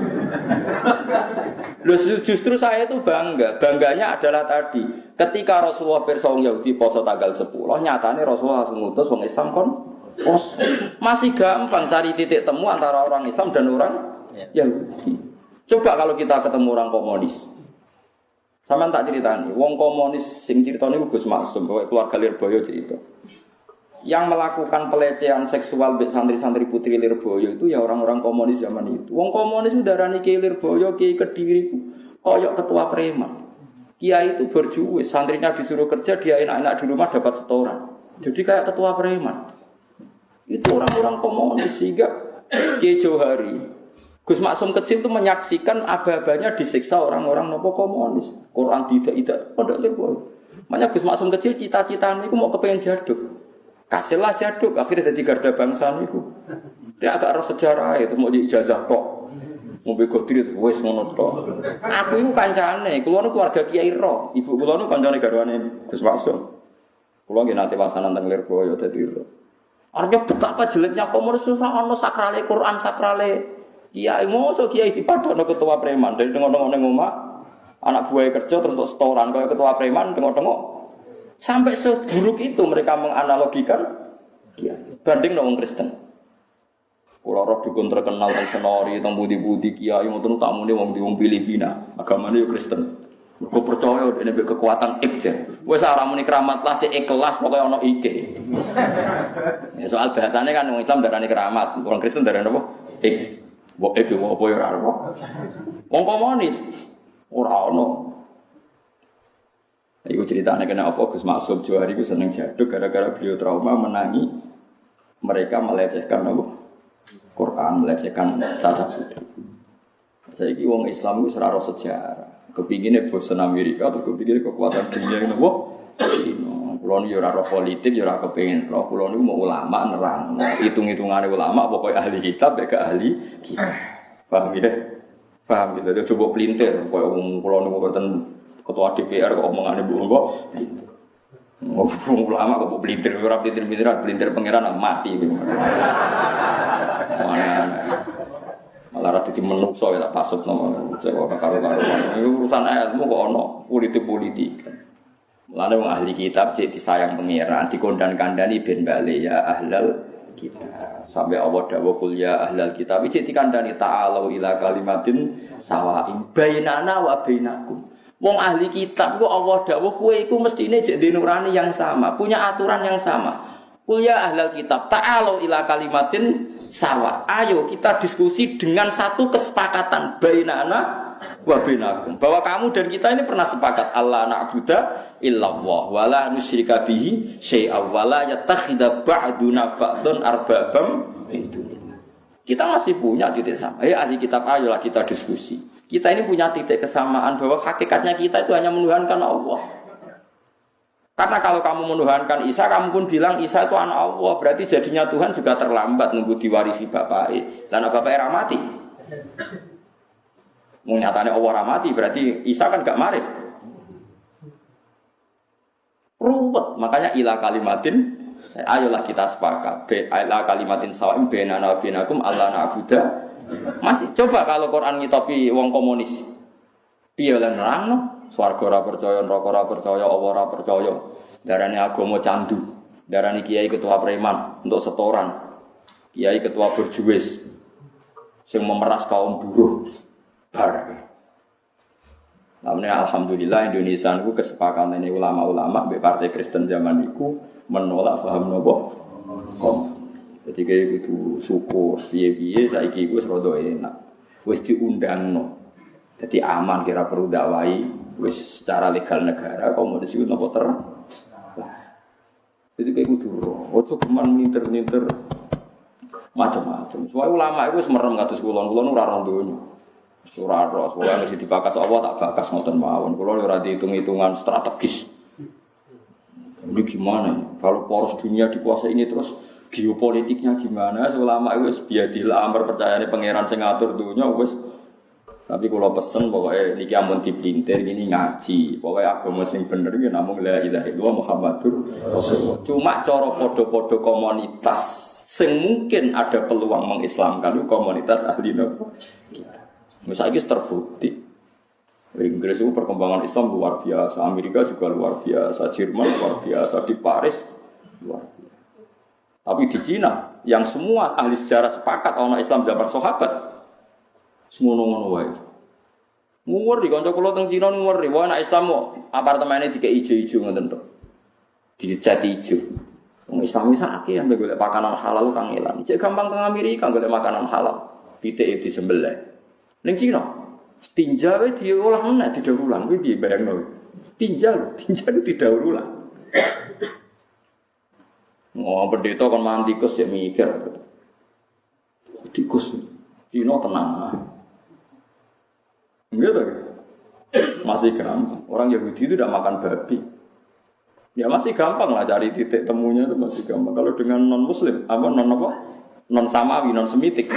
Lho justru saya itu bangga. Bangganya adalah tadi, ketika Rasulullah pirsa wong Yahudi poso tanggal 10, nyatane Rasulullah langsung ngutus wong Islam kon masih gampang cari titik temu antara orang Islam dan orang Yahudi. Coba kalau kita ketemu orang komunis, Sampeyan tak critani, wong komunis sing critane Gus Maksum, keluarga Lirboyo cerita. Yang melakukan pelecehan seksual santri-santri Putri Lirboyo itu ya orang-orang komunis zaman itu. Wong komunis itu darani Kiai Lirboyo, Kiai Kediri koyok ketua preman. Kiai itu berjuwis, santrinya disuruh kerja, dia enak-enak di rumah dapat setoran. Jadi kayak ketua preman. Itu orang-orang komunis sehingga Kiai Johari, Gus Maksum kecil itu menyaksikan aba-abanya disiksa orang-orang nopo komunis. Quran tidak Lirboyo. Makanya Gus Maksum kecil cita-citanya itu mau kepengen jaduk. Kasihlah jaduk, akhirnya jadi garda bangsa niku. Dia agak harus sejarah itu mau diijazah kok. Mau begodri itu wes ngono tok. Aku itu kancane, kula niku keluarga Kiai Ro. Ibu kula niku kancane garwane Gus Maksum. Kula nggih nate pasanan teng Lirboyo dadi Ro. Artinya betapa jeleknya komunis susah ono sakrale Quran, sakrale Kiai. Mosok Kiai dipadakno ketua preman dari tengok-tengok ning omah. Anak buahnya kerja terus setoran kaya ketua preman tengok-tengok. Sampai seburuk itu mereka menganalogikan Kiai. Banding dengan orang Kristen. Kalau roh dukun terkenal tentang senori, tentang budi-budi Kiai, mungkin tamu ini orang di Filipina. Agamanya juga Kristen. Mereka percaya ini kekuatan ik. Wes orang muni keramat lah, cek ikhlas pokoknya ono ike. Ya, soal bahasanya kan orang Islam darani keramat, orang Kristen darani apa? Ik. Bok ik itu apa ya? Wong komunis, ora ono. Iku ceritanya kena apa Gus Maksum Johari ku seneng jaduk gara-gara beliau trauma menangi mereka melecehkan apa Quran, melecehkan cacat putri. Saiki wong Islam itu ora sejarah. Kepingine bosen Amerika atau kepingine kekuatan dunia ini apa? Cina. Kulo niku ora politik, ya ora kepengin. Kulo niku mau ulama nerang. Hitung-hitungane ulama pokoknya ahli kitab ya gak ahli kitab. Paham ya? Paham gitu. Coba pelintir koyo wong kulo niku mboten ketua DPR kok omongane Bu kok gitu. Ulama kok pelintir ora pelintir pangeran mati gitu. Mana malah ra dadi menungso ya tak pasut nama karo urusan ilmu kok ono politik. Mulane wong ahli kitab cek disayang pangeran dikondhan-kandhani ben bali ya ahlal kitab. Sampai Allah dawuh kul ya ahlal kitab cek dikandhani ta'alu ila kalimatin sawa'in bainana wa bainakum. Wong ahli kitab ku Allah dawuh kowe iku mestine jek nurani yang sama, punya aturan yang sama. Qul ya ahlal kitab ta'alu ila kalimatin sawa. Ayo kita diskusi dengan satu kesepakatan bainana wa bainakum. Bahwa kamu dan kita ini pernah sepakat Allah na'budu illallah wa la nusyrika bihi syai'a wa la yattakhidha ba'duna ba'dun arbabam itu. Kita masih punya titik sama. Ahli kitab ayolah kita diskusi. Kita ini punya titik kesamaan bahwa hakikatnya kita itu hanya menuhankan Allah. Karena kalau kamu menuhankan Isa, kamu pun bilang Isa itu anak Allah. Berarti jadinya Tuhan juga terlambat nunggu diwarisi bapaknya. Dan bapaknya ramati. Nyatanya Allah ramati, berarti Isa kan gak maris. Ruwet. Makanya ila kalimatin, ayolah kita sepakat. Ila kalimatin sawa'im bainana wa bainakum alla na'budu. Masih coba kalau Quran ngitopi wong komunis. Piye lan nerangno? Swarga ora percaya, neraka ora percaya, Allah ora percaya. Darane agama candu. Darane kiai ketua preman untuk setoran. Kiai ketua berjuwis sing memeras kaum buruh. Bar. Namanya alhamdulillah Indonesia niku kesepakatan ini ulama-ulama mbek partai Kristen zaman niku menolak paham nopo. Jadi kayak gitu syukur, piye-piye saiki wis rada enak. Wis diundangno. Jadi aman kira perlu dakwai, wis secara legal negara komunis itu napa ter. Jadi kayak gitu. Ojo keman minter-minter macam-macam. Semua ulama itu wis merem kados kula-kula ora ora donya. Ora ora, soalnya mesti dibakas Allah tak bakas ngoten mawon. Kula ora dihitung-hitungan strategis. Ini gimana? Kalau poros dunia dikuasai ini terus geopolitiknya gimana? Ulama itu biadil amar percayane pangeran sing ngatur dunya wis. Tapi kalau pesen pokoknya niki amun dipelintir gini ngaji. Pokoknya agama sing bener iki namung la ilaha illallah Muhammadur Rasulullah. Cuma cara padha-padha komunitas sing mungkin ada peluang mengislamkan itu komunitas ahli nopo kita. Misalnya terbukti. Inggris itu perkembangan Islam luar biasa, Amerika juga luar biasa, Jerman luar biasa, di Paris luar biasa. Tapi di Cina, yang semua ahli sejarah sepakat orang Islam zaman sahabat, semua ngono wae. Ngeweri kanca kula teng Cina ngeweri, wah nek Islam kok apartemene dikek ijo-ijo ngoten to. Dicat ijo. Wong Islam iki sakake ambek golek makanan halal kangelan. Cek gampang teng Amerika golek makanan halal. Pitike disembelih. Ning Cina tinja wae diolah meneh didaur ulang. Kuwi piye bayangno? Tinja itu didaur ulang. Oh, pendeta kon mantikus cek mikir. Tikus. Cina tenang. Enggak tak? Masih gampang. Orang Yahudi itu tidak makan babi. Ya masih gampang lah cari titik temunya itu masih gampang. Kalau dengan non Muslim, non Samawi, non Semitik.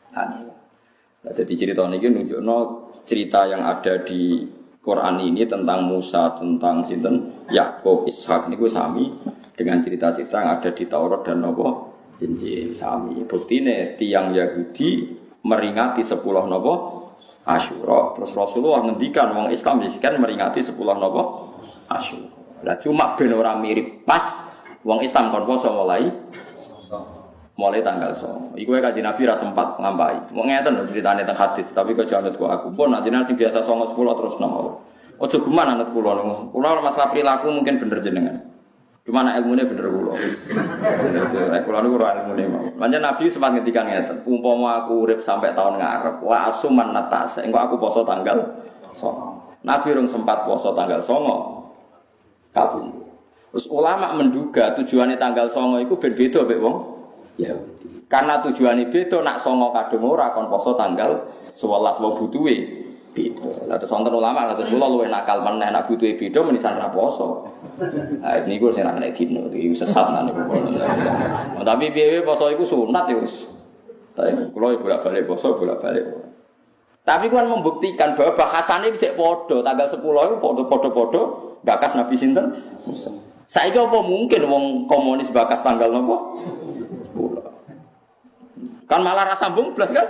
Nah, jadi cerita ini nunjukno cerita yang ada di Quran ini tentang Musa, tentang sinten Yakub, Ishak niku sami dengan cerita-cerita yang ada di Taurat dan Injil sami. Buktine tiang Yahudi meringati 10 Asyura. Terus Rasulullah ngendikan wong Islam kan meringati 10 Asyura. Lah cuma ben ora mirip pas wong Islam kon poso mulai tanggal 9. Iku wae Kanjeng Nabi ra sempat nglampahi. Wong ngeten lho critane teng hadis, tapi kok jangan ku aku. Pun nek jenengan sing biasa 9 10 terus napa. Ojo geman anut kula niku. Kula masalah perilaku mungkin bener jenengan. Cuma nek ilmune bener kula. Nek kula niku ora ilmune mau. Pancen Nabi sempat ngendikan ngeten, umpama aku urip sampai tahun ngarep, la asuman natas, engko aku poso tanggal 9. Nabi rung sempat poso tanggal 9. Kabung. Terus ulama menduga tujuannya tanggal 9 iku ben beda mek wong Yahudi. Karena tujuannya beda nak 9 kadung ora kon poso tanggal 11 wae butuhe beda. Lah terus wonten ulama kados kula luwih nakal meneh nak butuhe beda menisan ra poso. Ha niku sing ra nek dino iki sesat nang niku. Tapi piye poso iku sunat ya wis. Tapi kula bolak-balik poso bolak-balik. Tapi kan membuktikan bahwa bahasane bisa padha tanggal 10 itu padha-padha bakas Nabi sinten Musa. Saiki apa mungkin wong komunis bakas tanggal napa? 10. Kan malah ra sambung blas kan?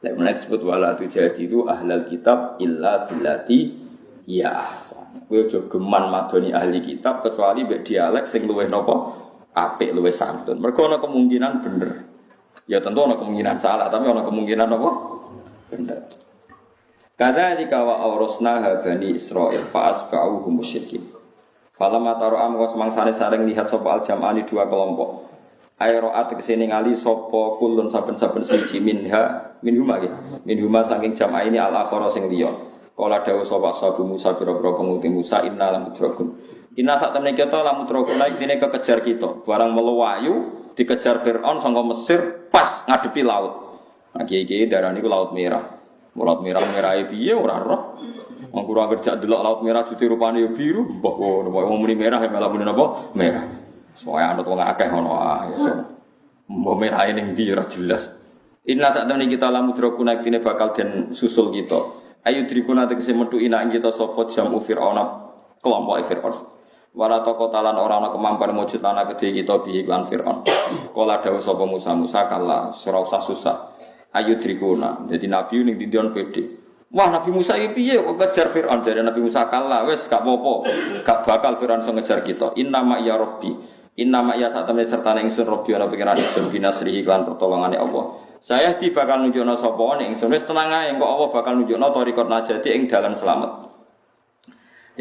Lek menek disebut wala tujadilu ahlal kitab illa billati ya ahsan. Kowe aja geman madoni ahli kitab kecuali mek dialek sing luwih napa? Apik luwih santun. Mergo ana kemungkinan bener. Ya tentu ana kemungkinan salah, tapi ana kemungkinan apa? Bener. Kadzalika wa awrasna bani Israil fa asba'u musyrikin. Falamma tara'a mongko semangsane sareng lihat sapa al-jam'ani dua kelompok. Aeroat kesini ngali sapa kulun saben-saben siji minhuma saking jam'a ini al-akhara sing liya. Kala dawuh sapa sahabu Musa pira-pira penguti Musa inna lamudrakun. Inna sak temene kita lamudrakun iki kekejar kita. Barang melayu dikejar Firaun saka Mesir pas ngadepi laut. Nah kiai-kiai darah niku laut merah. Laut merah piye ora roh. Wong kula kerja delok laut merah cuti rupane yo biru, mbah ngono wong muni merah ya malah muni napa? Merah. Soale anut wong akeh ngono ae. Mbah merah ning ndi ora jelas. Inna sak temene kita lamu drokuna kene bakal den susul kita. Ayo drikuna tegese metu ina kita sapa jamu Firaun kelompok Firaun. Wala takotalan ora ana kemampuan mujud ana kedhe kita bi iklan Firaun. Kala dawuh sapa Musa kala ora usah susah. Ayo drikuna. Jadi Nabi ning dindion pede. Wah Nabi Musa iki piye kok kejar Firaun? Jare Nabi Musa kala wis gak apa-apa. Gak bakal Firaun iso ngejar kita. Innama ya Rabbi. Innama ya sak temene sertane ingsun Rabbi ana pengiran ingsun binasrihi lan pertolongane Allah. Saya di bakal nunjukno sapa ning ingsun wis tenang ae engko Allah bakal nunjukno tariqat najati ing dalan selamat.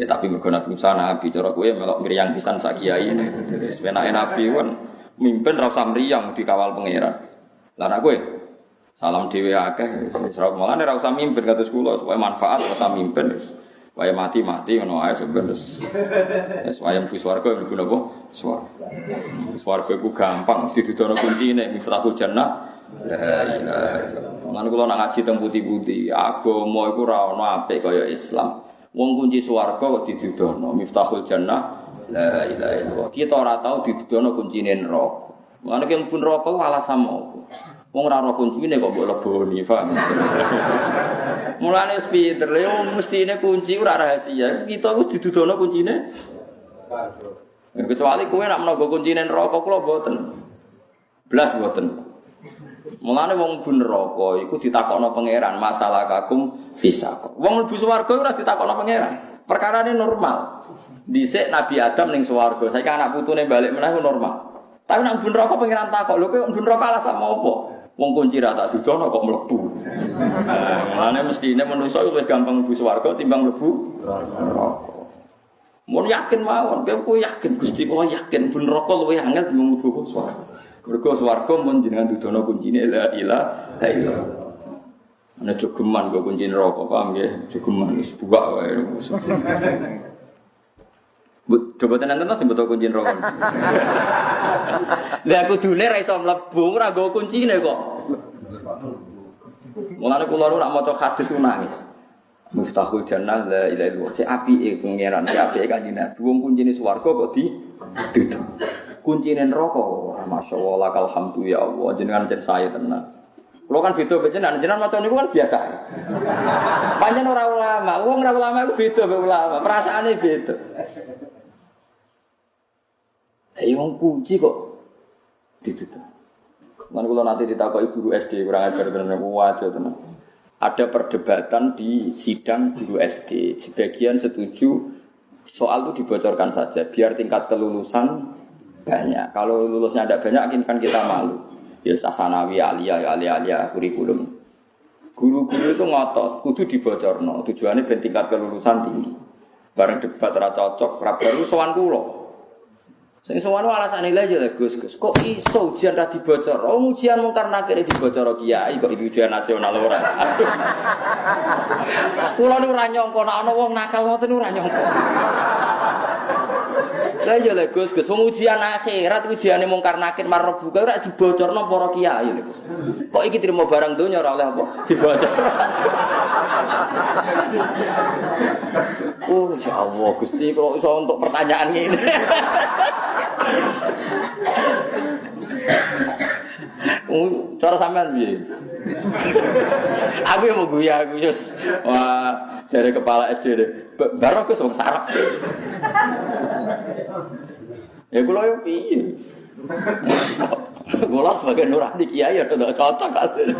Ya tapi mergo Nabi Musa nabi cara kowe melok mriyang pisan sak kiai. Wis penake nabi kan mimpin ra usah mriyang dikawal pangeran. Lah nek kowe salam dhewe akeh wis ora mulane ra usah mimpin kados kula supaya manfaat ora usah mimpin wis. Supaya mati ngono ae sebenarnya. Wis wayang mlebu swarga mlebu napa? Swarga. Swarga ku gampang mesti didono kuncine miftahul jannah. La ilaha illallah. Lan kula nak ngaji teng putih-putih agama iku ora ono apik kaya Islam. Wong kunci swarga kok didudono miftahul jannah. La ilaha illallah. Kita ora tau didudono kuncine neraka. Mane ki mlebu neraka alasan opo? Wong ora ora kuncine kok mbok leboni, paham? Mulane pinter lho mestine kunci ora rahasia. Kita ku didudono kuncine swarga. Kecuali kowe nak menawa kuncine neraka kula mboten. Blas mboten. Mulane wong mlebu neraka iku ditakokno pangeran masalah kakum fisaq. Wong mlebu swarga ora ditakokno pangeran. Perkarane normal. Dhisik Nabi Adam ning swarga, saiki anak putune balik meneh normal. Tapi nek mlebu neraka pangeran takok, lho kowe mlebu neraka alasan apa? Wong kunci ra tak dudono kok mlebu. Mulane mestine manusa luwih gampang mlebu swarga timbang mlebu neraka. Mun yakin mawon, kowe yakin Gusti kula yakin ben neraka luwih angel timbang mlebu swarga. Mergo swarga mun jenengan dudono kuncine la ilaha illallah. Ana jogeman kok kunci neraka, paham nggih? Jogeman wis buak wae. Coba tenan sing betul kunci neraka. Lah kudune ra iso mlebu ora nggo kuncine kok. Mulane kula ora maca hadis nangis. Miftahul jannah la ilaha illallah. Cek apike pangeran, cek apike kanjeng Nabi. Wong kuncine swarga kok ditutup. Kuncine neraka, masyaallah lakal hamdu ya Allah. Jenengan cek saya tenan. Kalau kan beda jenengan maca niku kan biasa. Pancen ora ulama, wong ora ulama iku beda mbek ulama, perasaane beda. Ayo wong kunci kok ditutup. Lan kula nanti ditakoki guru SD kurang ajar tenan wae tenan. Ada perdebatan di sidang guru SD. Sebagian setuju soal itu dibocorkan saja biar tingkat kelulusan banyak. Kalau lulusnya tidak banyak kan kita malu. Ya sanawi aliyah kurikulum. Guru-guru itu ngotot, kudu dibocorno. Tujuannya ben tingkat kelulusan tinggi. Bareng debat ra cocok, ra baru sowan kula. Sing sowan alasane lha ya Gus. Kok iso ujian ra dibocor? Oh ujian mungkar nakir dibocor kiai kok iki ujian nasional ora. Kula niku ora nyangka nek ana wong nakal ngoten niku ora nyangka. Lah ya lho Gus, wong ujian akhirat ujiane mungkar nakir marep buka ora dibocorno para kiai lho Gus. Kok iki trimo barang donya ora oleh apa? Dibocor. Oh insyaallah Gusti kalau iso untuk pertanyaan ngene. Cara sampean piye? Aku mau guya aku Yus. Wah, dari kepala SD deh. Baru aku wong sarap. Ya kula yo piye? Kula sebagai nurani kiai ya tidak cocok asline.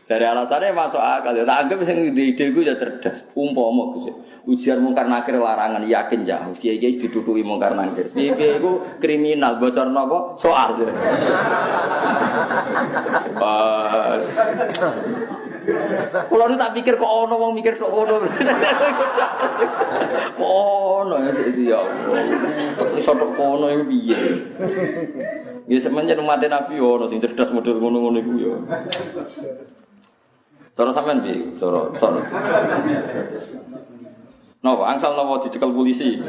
Dari alasannya masuk akal ya. Tak anggap sing ide-ideku ya cerdas. Umpama Gus. Ujian mungkar nakir larangan yakin jauh. Kiai-kiai ditutuki mungkar nakir. Piye iku kriminal bocorno apa soal. Pas. Kalau tak pikir kok ono wong mikir kok ono. Ono ya Allah. Iso kok ono iki piye. Ya semenjak umat Nabi ono sing cerdas model ngono-ngono iku ya. Cara sampean piye? Cara. Napa angsal napa dicekel polisi?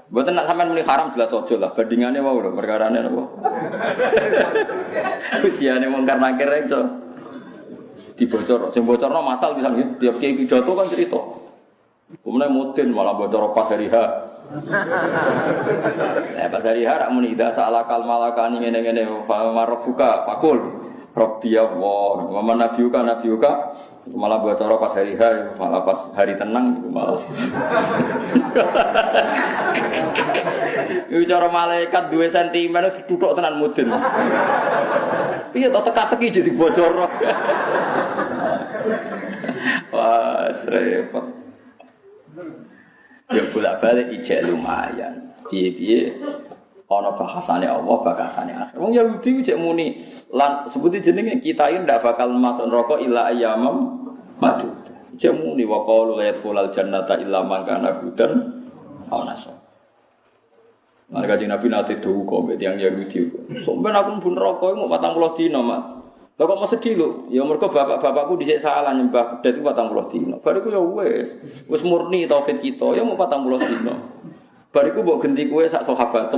Mboten nak sampean muni haram jelas aja lah. Bandingane wae lho perkarane napa. Ujiane mungkar nakir iso dibocor. Sing bocorno masal pisan nggih. Tiap kiai pidato kan cerita. Umumnya mudin malah bocor pas hari H. Pas hari H rak muni ida salakal malakani ngene-ngene marofuka fakul. Rabbi Allah, mama nabiuka malah bocor pas hari H, malah pas hari tenang malah. Iku cara malaikat 2 cm dituthuk tenan mudin. Piye to teka-teki jadi bocor. Wah, repot. Ya bolak-balik ijek lumayan. Piye-piye ana bahasane Allah, bahasane akhir. Wong Yahudi cek muni lan sebuti jenenge kita iki ndak bakal masuk neraka illa ayyamam ma'dud. Cek muni wa qalu la yadkhulul jannata illa man kana hudan aw nasab. Mereka di Nabi nate duka mbek tiyang Yahudi. Sampeyan aku mlebu neraka mau 40 dina, Mak. Lah kok mau sedih lho? Ya mergo bapak-bapakku dhisik salah nyembah bedet 40 dina. Bariku ya wis murni tauhid kita ya mau 40 dina. Bariku mbok genti kowe sak sahabat.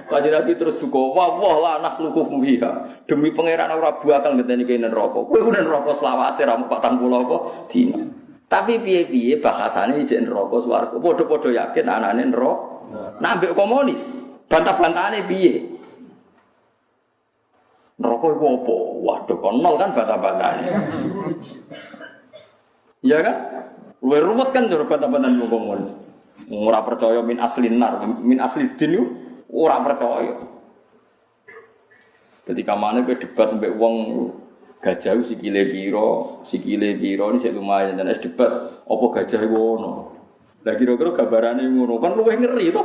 Kanjeng Nabi terus duka, "Wah la nakhluqu fiha." Demi pangeran ora bakal ngenteni kene neraka. Kowe udah neraka selawase ra 40 apa dina. Tapi piye-piye bahasane ijek neraka swarga. Padha-padha yakin anane neraka. Nah mbek komunis, bantah-bantahane piye? Neraka iku apa? Waduh konol kan bantah-bantahane. Iya kan? Luwih ruwet kan cara bantah-bantahan wong komunis. Ora percaya min aslin nar, min asli din ora percaya. Ketika mana kowe debat mbek wong gajah sikile piro ini sik lumayan dan es debat apa gajah iku ono. Lah kira-kira gambarane ngono kan luwih ngeri to.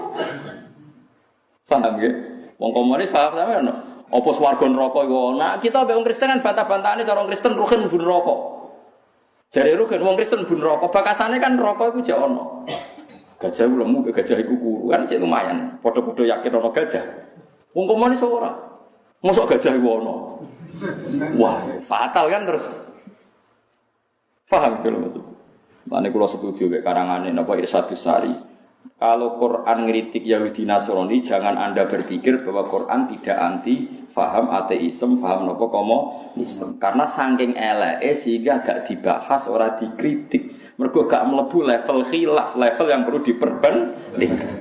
Paham nggih? Wong komunis paham sampean. Apa swarga neraka iku ana? Kita mbek wong Kristen kan bantah-bantahane cara wong Kristen ruhin mlebu neraka. Jare ruhin wong Kristen mlebu neraka, bakasane kan neraka iku jek ana. Gajah lemu gajah iku kuru kan cek lumayan. Padha-padha yakin ana gajah. Wong komunis ora. Mosok gajah iku ana. Wah, fatal kan terus. Paham kalau maksud. Mane kula setuju mek karangane napa Irsyadus Sari. Kalau Quran ngeritik Yahudi Nasrani, jangan Anda berpikir bahwa Quran tidak anti faham ateisme, faham napa komunisme. Karena saking eleke sehingga gak dibahas, ora dikritik. Mergo gak mlebu level khilaf, level yang perlu diperbandingkan.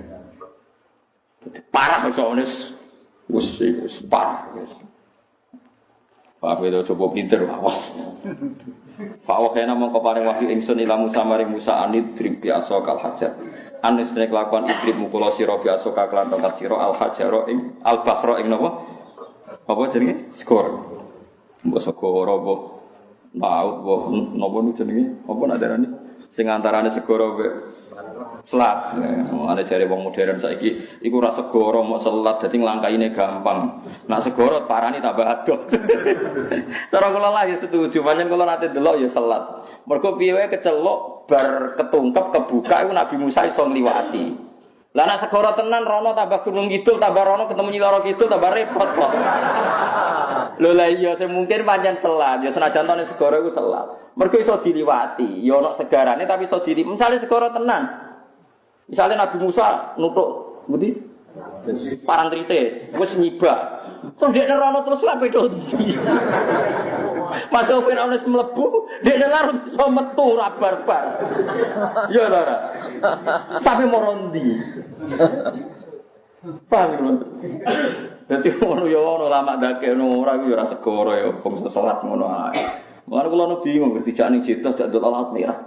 Parah komunis. Wis parah wis. Pak Bedo coba pinter awas. Fawakena mongko paring wahyu ingsun ila Musa maring Musa anid drib biasa kal hajar. Anis nek lakon idrib mukula sira biasa kaklan tongkat sira al hajaro ing al basra ing napa? Apa jenenge? Skor. Mbok segara apa? Laut apa napa nu jenenge? Apa nak darani? Sing antarane segara mek selat. Ana jare wong modern saiki iku ora segara mok selat dadi nglangkaine gampang. Nak segara parani tambah adoh. Cara kula lah ya setuju, pancen kula nate delok ya selat. Mergo piye wae kecelok bar ketungkep kebuka iku Nabi Musa iso ngliwati. Lah nek segara tenan rono tambah gunung kidul tambah rono ketemu Nyiloro kidul tambah repot kok. Lho lah iya sing mungkin pancen selat, ya senajan tone segara iku selat. Mergo iso diliwati, ya ana segarane tapi iso misale segara tenan. Misale Nabi Musa nutuk ngendi? Parantrite, wis nyibak. Terus dia nerono terus lah beda ndi. Mas Firaun wis mlebu, dia larut iso metu ra barbar. Ya ora. Sampai morondi. Paham lho. Dadi ngono ya ono lama dakekno ora iku ya ora segara ya bangsa salat ngono ae. Mulane kula nu bingung ngerti jak ning Jeddah jak ndol laut merah.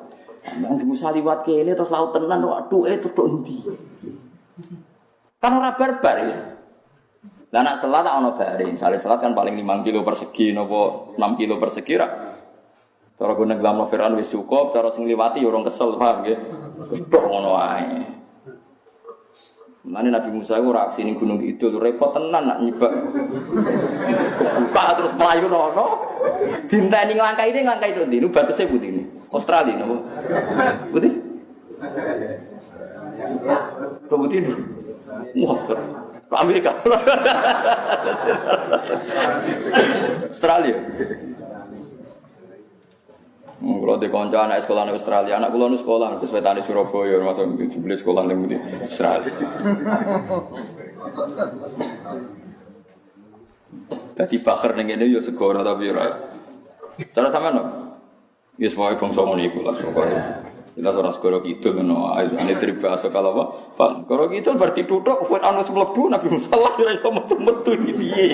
Nang Musa liwat kene terus laut tenan waduke terus ndi. Kan ora barbar ya. Lah nek selat tak ono bare, misale selat kan paling 5 kilo persegi napa 6 kilo persegi ra. Cara gone glam Firaun wis cukup, cara sing liwati ya urung kesel, paham nggih. Tok ngono ae. Mane Nabi Musa iku ora aksi ning Gunung Kidul repot tenan nak nyibak. Buka terus mlayu rono. Dinteni nglangkai to ndi? Nu batese putih ini. Australia napa? Putih? Putih. Wah, Amerika. Australia. Kalau di konco anak sekolah di Australia, anak kulo nu sekolah di Swetani Surabaya, masuk di sekolah di Australia. Tadi bakar neng ini yo segoro tapi ora. Cara sama no, yes boy bangsa ngono iku lah pokoknya. Jelas orang segoro gitu no, ane terbiasa kalau apa? Pak, kalau gitu berarti tutuk, buat anu sebelebu Nabi Musa lah kira iso metu ini.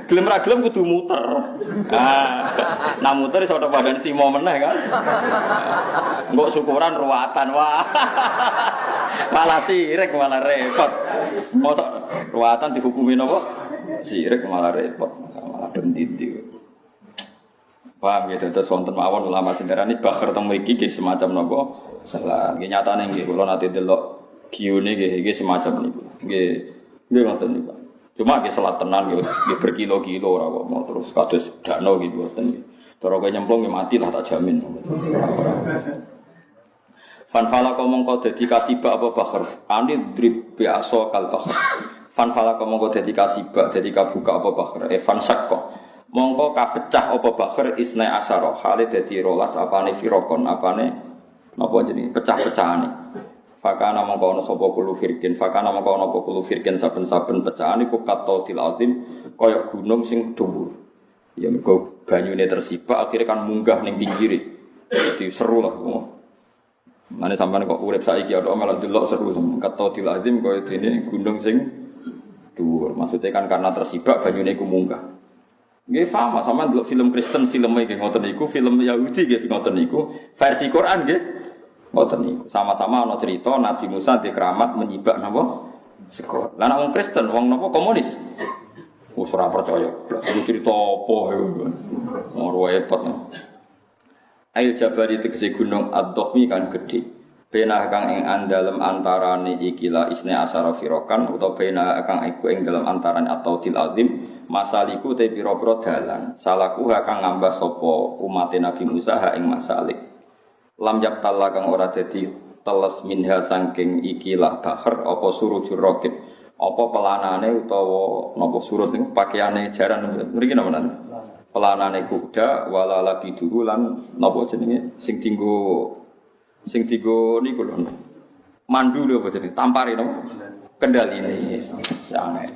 Gelem ra gelem kudu muter. Nah muter iso ada badan si mau meneh kan. Mbok syukuran ruwatan wah. Malah sirik malah repot. Mosok ruwatan dihukumi napa? Sirik malah repot. Malah denditi. Paham ya, terus wonten mawon ulama sindarani bakar teng mriki nggih semacam napa? Salah. Nggih nyatane nggih kula nate delok giune nggih semacam niku. Nggih ngoten niku. Cuma nggih salat tenan nggih berkilo-kilo ora kok mau terus kados danau gitu ngoten nggih. Cara kowe nyemplung nggih mati lah tak jamin. Fanfala mongko dadi kasibak apa bakar? Ani drib biasa kal bakar. Fanfala mongko dadi kasibak dadi kabuka apa bakar? Fansak kok. Mongko kapecah apa bakar isna asyara khale dadi 12 apane firokon apane napa jenenge pecah-pecahane fakana mongko ana sapa kulo firkin fakana mongko ana apa kulo firkin saben-saben pecahan iku katotil azim kaya gunung sing dhuwur ya mergo banyune tersibak akhirnya kan munggah ning pinggire dadi seru lah mane sampean kok urip saiki ada malah delok seru katotil azim kaya dene gunung sing dhuwur maksudnya kan karena tersibak banyune iku munggah. Nggih sama ndelok film Kristen filme nggih ngoten niku, film Yahudi nggih ngoten niku, versi Quran nggih ngoten niku. Sama-sama ana cerita Nabi Musa di keramat menyibak napa? Segara. Lah nek wong Kristen, wong napa komunis. Wis ora percaya. Iku cerita apa iku? Ora repot. Ail Jabari tegese gunung Ad-Dhakhmi kan gedhe. bena kang ing andalem antarane ikilah isne asara firokan utawa bena kang iku ing dalam antarane atau til azim masaliku te pira-pira dalan salaku kang ngambah sapa umat Nabi Musa ha ing masalik lam yaptalla kang ora dadi teles minha saking ikilah bahar apa surujur raqib apa pelanane utawa napa surut niku pakaiane jaran mriki napa pelanane kuda wala labidu lan napa jenenge sing dinggo niku lho mandu lho apa jenenge tampari napa kendaline sange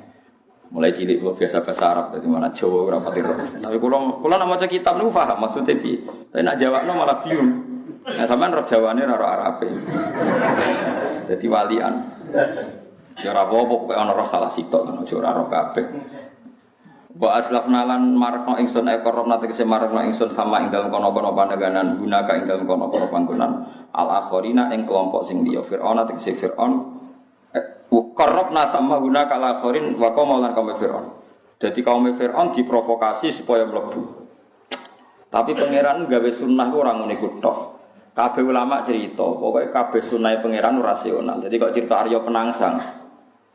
mulai cilik kula biasa bahasa Arab dadi mana Jawa ora pati ro tapi kula nek maca kitab niku paham maksudnya piye tapi nek jawabno malah bingung nah sampean ro Jawane ora Arabe dadi walian ya ora apa-apa pokoke ana roh salah sitok aja ora ro kabeh wa aslafna lan marakno ingsun ekorna tegese marakno ingsun sama ing dalem kono-kono pandeganan gunaka ing dalem kono-kono panggonan al akhirina ing kelompok sing liya Firaun tegese Firaun qarrabna sama gunaka al akhirin wa qaum lan kaum Firaun dadi kaum Firaun diprovokasi supaya mlebu tapi pangeran gawe sunnah ku ora ngene tok kabeh ulama cerita pokoke kabeh sunnahe pangeran rasional jadi kok cerita Arya Penangsang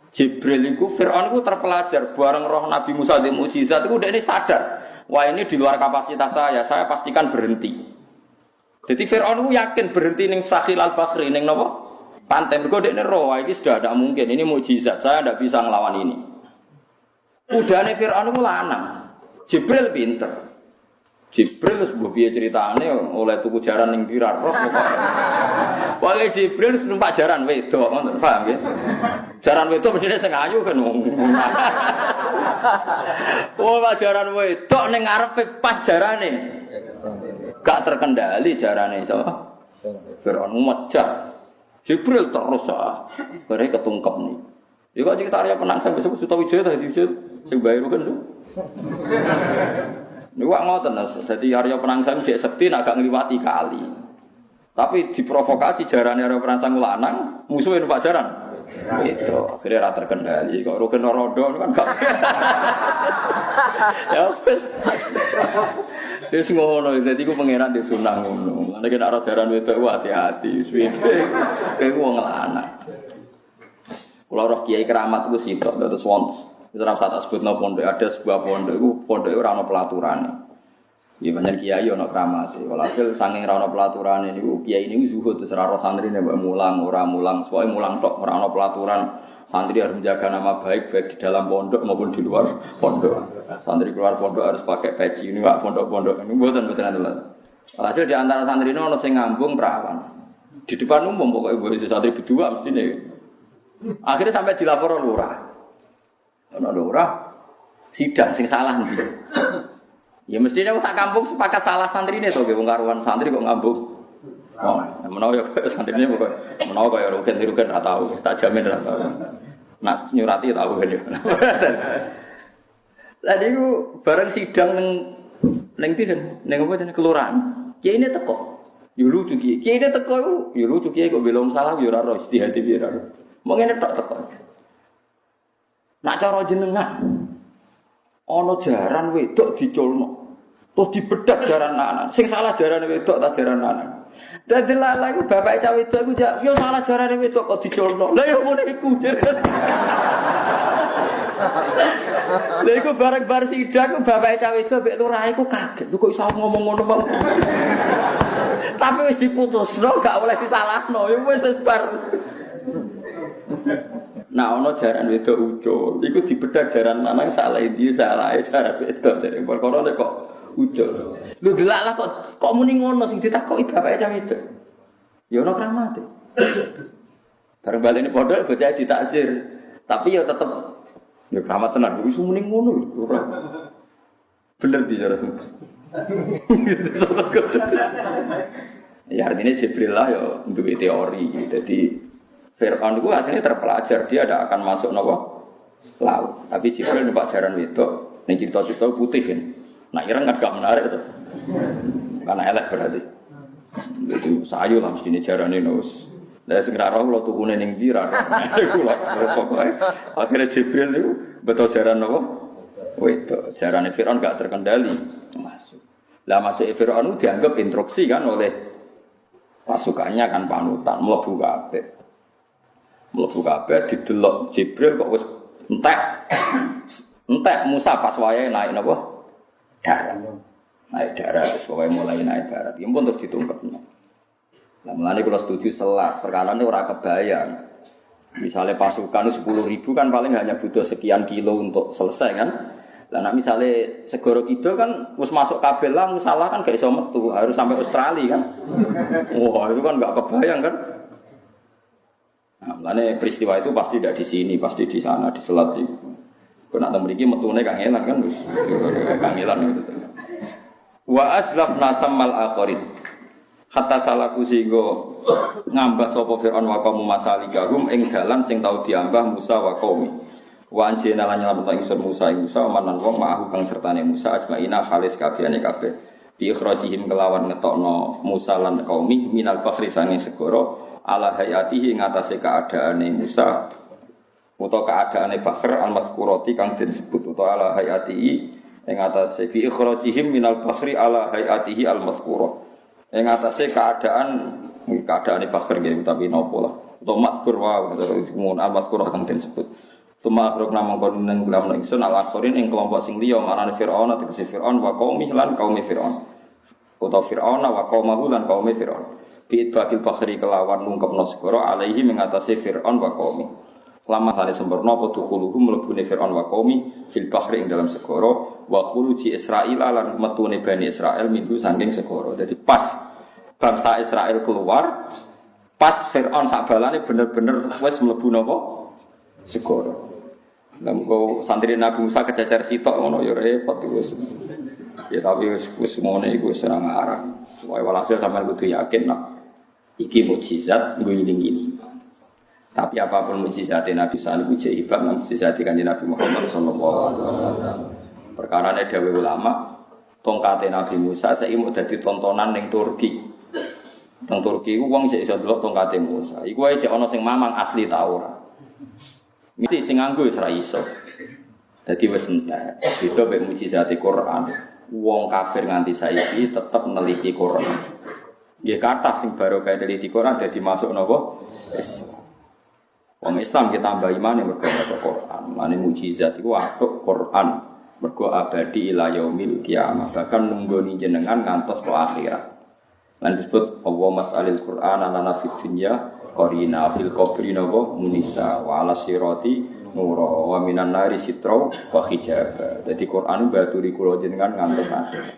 Jibril itu, Fir'aun itu terpelajar bareng roh Nabi Musa di mukjizat itu udah ini sadar wah ini di luar kapasitas saya pastikan berhenti jadi Fir'aun itu yakin berhenti ning Sahil al-Bakhri ning napa pantai mergo dekne roh ini sudah tidak mungkin ini mukjizat saya tidak bisa ngelawan ini udane Fir'aun itu lanang Jibril pinter Jibril sebuah biaya ceritane oleh tuku jaran ning Birar roh pokoke Jibril numpak jaran wedok ngono paham ya jaran wedok mestine sing ayu kan wong jaran wedok ning ngarepe pas jarane gak terkendali jarane sapa Firaun mecah Jibril terus bare ketungkep nih ya kok cerita Arya Penangsang besok Sutawijaya tadi sing bayar kan lho niku ngoten dadi Arya Penangsang cek sekti agak ngliwati kali tapi diprovokasi jarane Arya Penangsang lanang musuhe numpak jaran itu akhirnya rata terkendali kok rugen rodo kan gak ya wis wis ngono dadi ku pangeran di sunah ngono nek nek ora jaran wedok hati-hati suwe-suwe kowe wong lanang kula roh kiai keramat iku sitok terus wonten itu rasa tak sebutno pondok ada sebuah pondok iku pondoke ora ana pelaturane ya banyak kiai ana keramat walhasil saking ora ana pelaturane niku kiai niku zuhud terus ora santrine mbok mulang ora mulang pokoke mulang tok ora ana pelaturan santri harus menjaga nama baik baik di dalam pondok maupun di luar pondok santri keluar pondok harus pakai peci ini Pak pondok-pondok ini mboten anu walhasil di antara santri ini ana sing ngambung perawan di depan umum pokoknya boleh santri berdua mestine akhirnya sampai dilapor lurah ana lurah sidang sing salah ndi ya mestine sak kampung sepakat salah santrine to wong karuan santri kok ngambung oh menawa ya santrine pokoke menawa kaya rugen ra tau tak jamin ra tau nak nyurati tau ben yo lha niku bareng sidang ning ning apa jenenge kelurahan kiai ini teko yo lucu kiai ini teko yo lucu kiai kok belum salah yo ora ro istihati piye ora mau ngene tok teko nak cara jenengan ana jaran wedok diculno terus dibedak jaran lanang sing salah jaran wedok ta jaran lanang dadi lala iku bapake cah wedok iku yo salah jaran wedok kok diculno lha yo ngene iku lha iku bareng-bar sidang bapake cah wedok mek lurahe iku kaget kok iso ngomong ngono Bang tapi wis diputusno gak oleh disalahno yo wis bar nah ana jaran wedok ucul iku dibedak jaran lanang salah iki salah jaran wedok jare perkara nek kok ucul lho delaklah kok muni ngono sing ditakoki bapake cah wedok ya ana kramate bareng balene pondok bocah ditakzir tapi ya tetep ya kramat tenan iso muni ngono ora bener di cara ya artinya Jibril lah ya duwe teori jadi Fir'aun itu aslinya terpelajar, dia tidak akan masuk laut. Tapi Jibril numpak jaran wedok, ini cerita-cerita putih kan. Nah, kira kan gak menarik itu. Karena elek berarti. Itu sayu lah mesti ini jaran ini. Dari segera roh lo tuh kuning ning Birar. Akhirnya Jibril itu betul jaran apa? Wedok. Jaran Fir'aun gak terkendali. Masuk. Lah masuk Fir'aun itu dianggap instruksi kan oleh pasukannya kan panutan, mlebu kabeh. Mlebu kabeh didelok Jibril kok wis entek. Entek Musa pas wayahe naik napa? Darat. Naik darat terus pokoke mulai naik darat. Ya pun terus ditungkepno. Lah mulane kula setuju selat, perkarane ora kebayang. Misalnya pasukan 10.000 kan paling hanya butuh sekian kilo untuk selesai kan. Lah nek misale segoro kidul kan wis masuk kabel lah musalah kan gak iso metu, harus sampai Australia kan. Wah, itu kan gak kebayang kan. Nah, mulane peristiwa itu pasti tidak di sini, pasti di sana di selat itu. Kok nak mriki metune kangelan kan wis kangelan itu. Wa aslafna tamal akhirin. Hatta salaku singgo ngambah sapa Firaun wa kaum masalikahum ing dalan sing tau diambah Musa wa qaumi. Wa anjena lan nyelametno ingsun Musa ing Musa manan wong ma'ahu kang sertane Musa ajmaina khalis kabehane kabeh. Bi ikhrajihim kelawan ngetokno Musa lan qaumi minal bakhri sange segara ala hayatihi ing atase keadaane Musa utawa keadaane Bakhr al-mazkurati kang den sebut utawa ala hayatihi ing atase bi ikhrajihim minal bakhri ala hayatihi al-mazkurah. Yang atasnya keadaan Bakhr gitu, tapi nopo lah. Atau matkur wah, kemudian al-matkur akan disebut. Semua akhrok nama kau neng dalam ingsun al-akhirin yang kelompok sing liya mana Fir'aun atau si Fir'aun wa qaumi lan qaumi Fir'aun. Atau Fir'aun wa qaumahu lan qaumi Fir'aun. Bi idbakil Bakhri kelawan nungkepno segara alaihi mengatasi Fir'aun wa qaumi. Lama sane sempurna apa dukhuluhum mlebune Fir'aun wa qaumi fil Bakhri ing dalam segara. Wa khuruji Israil lan metune Bani Israil minggu saking segara. Jadi pas bangsa Israel keluar, pas Fir'aun sabalane bener-bener wis mlebu napa? Segara. Lah muga santri Nabi Musa kececer sitok ngono ya repot wis. Ya tapi wis ngene iku wis ora ngarah. Wae walhasil sampean kudu yakin nek iki mukjizat ngguling ini. Tapi apapun mukjizat Nabi sallallahu alaihi wasallam, mukjizat kanjeng Nabi Muhammad sallallahu alaihi wasallam. Perkarane dawuh ulama, tongkate Nabi Musa saiki mau dadi tontonan ning Turki. Teng Turki ku wong sik iso ndelok tongkate Musa. Iku wae jek ana sing mamang asli ta ora. Mesti sing nganggo wis ora iso. Dadi wis entek. Beda mek mukjizate Quran. Wong kafir nganti saiki tetep neliti Quran. Nggih kathah sing barokah neliti Quran dadi masuk napa? Wong Islam kita tambah iman mergo maca Quran. Mane mukjizat iku atuk Quran. Mergo abadi ila yaumil kiamah, bahkan nunggoni jenengan ngantos ke akhirat. Lan disebut Allah mas'alil Qur'an lana fid dunya qarina fil qabri nabo munisa wa ala sirati nura wa minan nari sitra wa hijab. Dadi Quran baturi kula jenengan ngantos akhirat.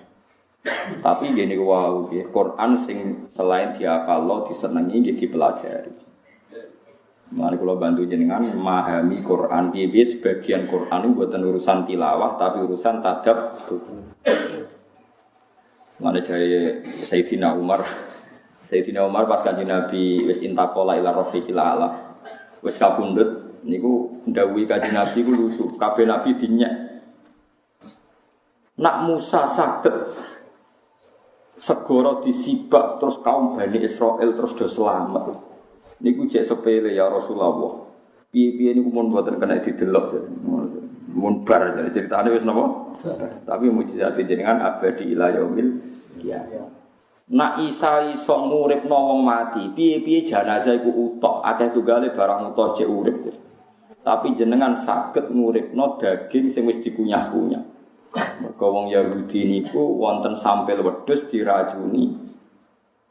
Tapi gini wow, Quran sing selain diapalno disenengi nggih dipelajari. Mari kalau bantu jenengan memahami Quran. Piye sebagian Quran itu bukan urusan tilawah, tapi urusan tadab. Mana dari Sayyidina Umar pas kanjeng Nabi wis intakola ila rafiqil ala. Wis kabundut niku ndawuhi kanjeng Nabi ku lucu. Kabeh nabi dinyek. Nak Musa saged segara disibak terus kaum Bani Israil terus do selamat. Niku cek sepele ya Rasulullah. Piye-piye niku mun mboten kena didelok. Mun bar jadi ceritane wis napa? Tapi mukjizat jenengan abadi ila yaumil qiyamah. Nak Isa iso nguripno wong mati, piye-piye jenazah iku utuh, akeh tunggale barang utuh cek urip. Tapi jenengan saged nguripno daging sing wis dikunyah-kunyah. Mergo wong Yahudi niku wonten sampel wedhus diracuni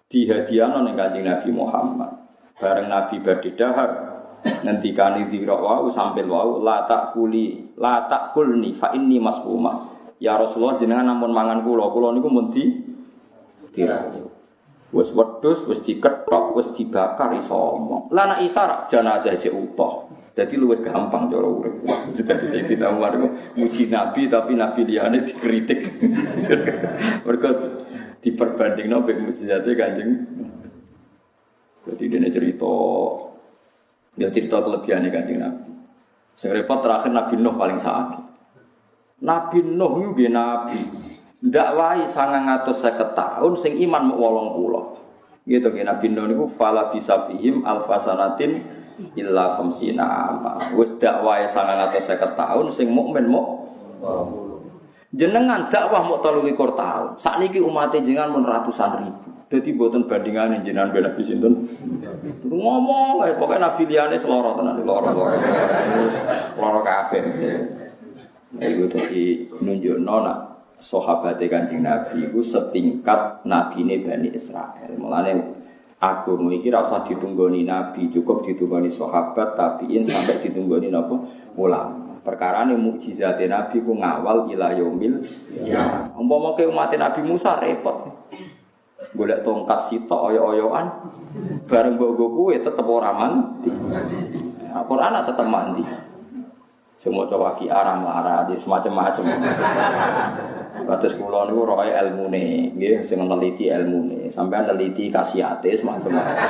dihadiahno ning Kanjeng Nabi Muhammad. Bareng Nabi badhe dahar ngendikani dirok wau sampel wau la takulni fa inni masquma. Ya Rasulullah jenengan ampun mangan kula niku mun diracu. Wis wedhus wis dikethok wis dibakar iso omong. Lah nek Isa jenazah cek utuh. Dadi luwih gampang cara urip. Dadi Sayyidina Umar muji Nabi tapi Nabi liyane dikritik. Mergo diperbandingno mek mujizate Kanjeng. Jadi dia cerita kelebihannya Kanjeng Nabi. Sing repot terakhir Nabi Nuh paling sakit. Nabi Nuh itu dia Nabi. Dakwahi 950 tahun, sing iman mau 80. Gitu kan Nabi Nuh itu fala bisa fihim alfasanatin illa khamsina ama. Wis dakwahi 950 tahun, sing mukmin mau 80. Jenengan dakwah mau 23 tahun. Sakniki umat jenengan mun ratusan ribu. Dadi mboten bandingane jenengan ben Nabi sinten. Ngomong ae pokoke Nabi liyane seloro tenan, loro kabeh. Iku dadi nunjukno nak sahabate Kanjeng Nabi iku setingkat nabine Bani Israil. Mulane agama iki ora usah ditunggoni nabi, cukup ditunggoni sahabat, tabiin sampai ditunggoni napa ulama. Perkarane mukjizate Nabi ku ngawal ila yaumil qiyamah. Umpama ke umat Nabi Musa repot. Golek tongkat sitok oyo-oyoan bareng mbok kuwe tetep ora mandi. Al-Qur'an tetep mandi. Semua coba ki aram lara di semacam-macam. Batas kula niku roe ilmune, nggih sing neliti ilmune. Sampeyan neliti khasiate semacam-macam.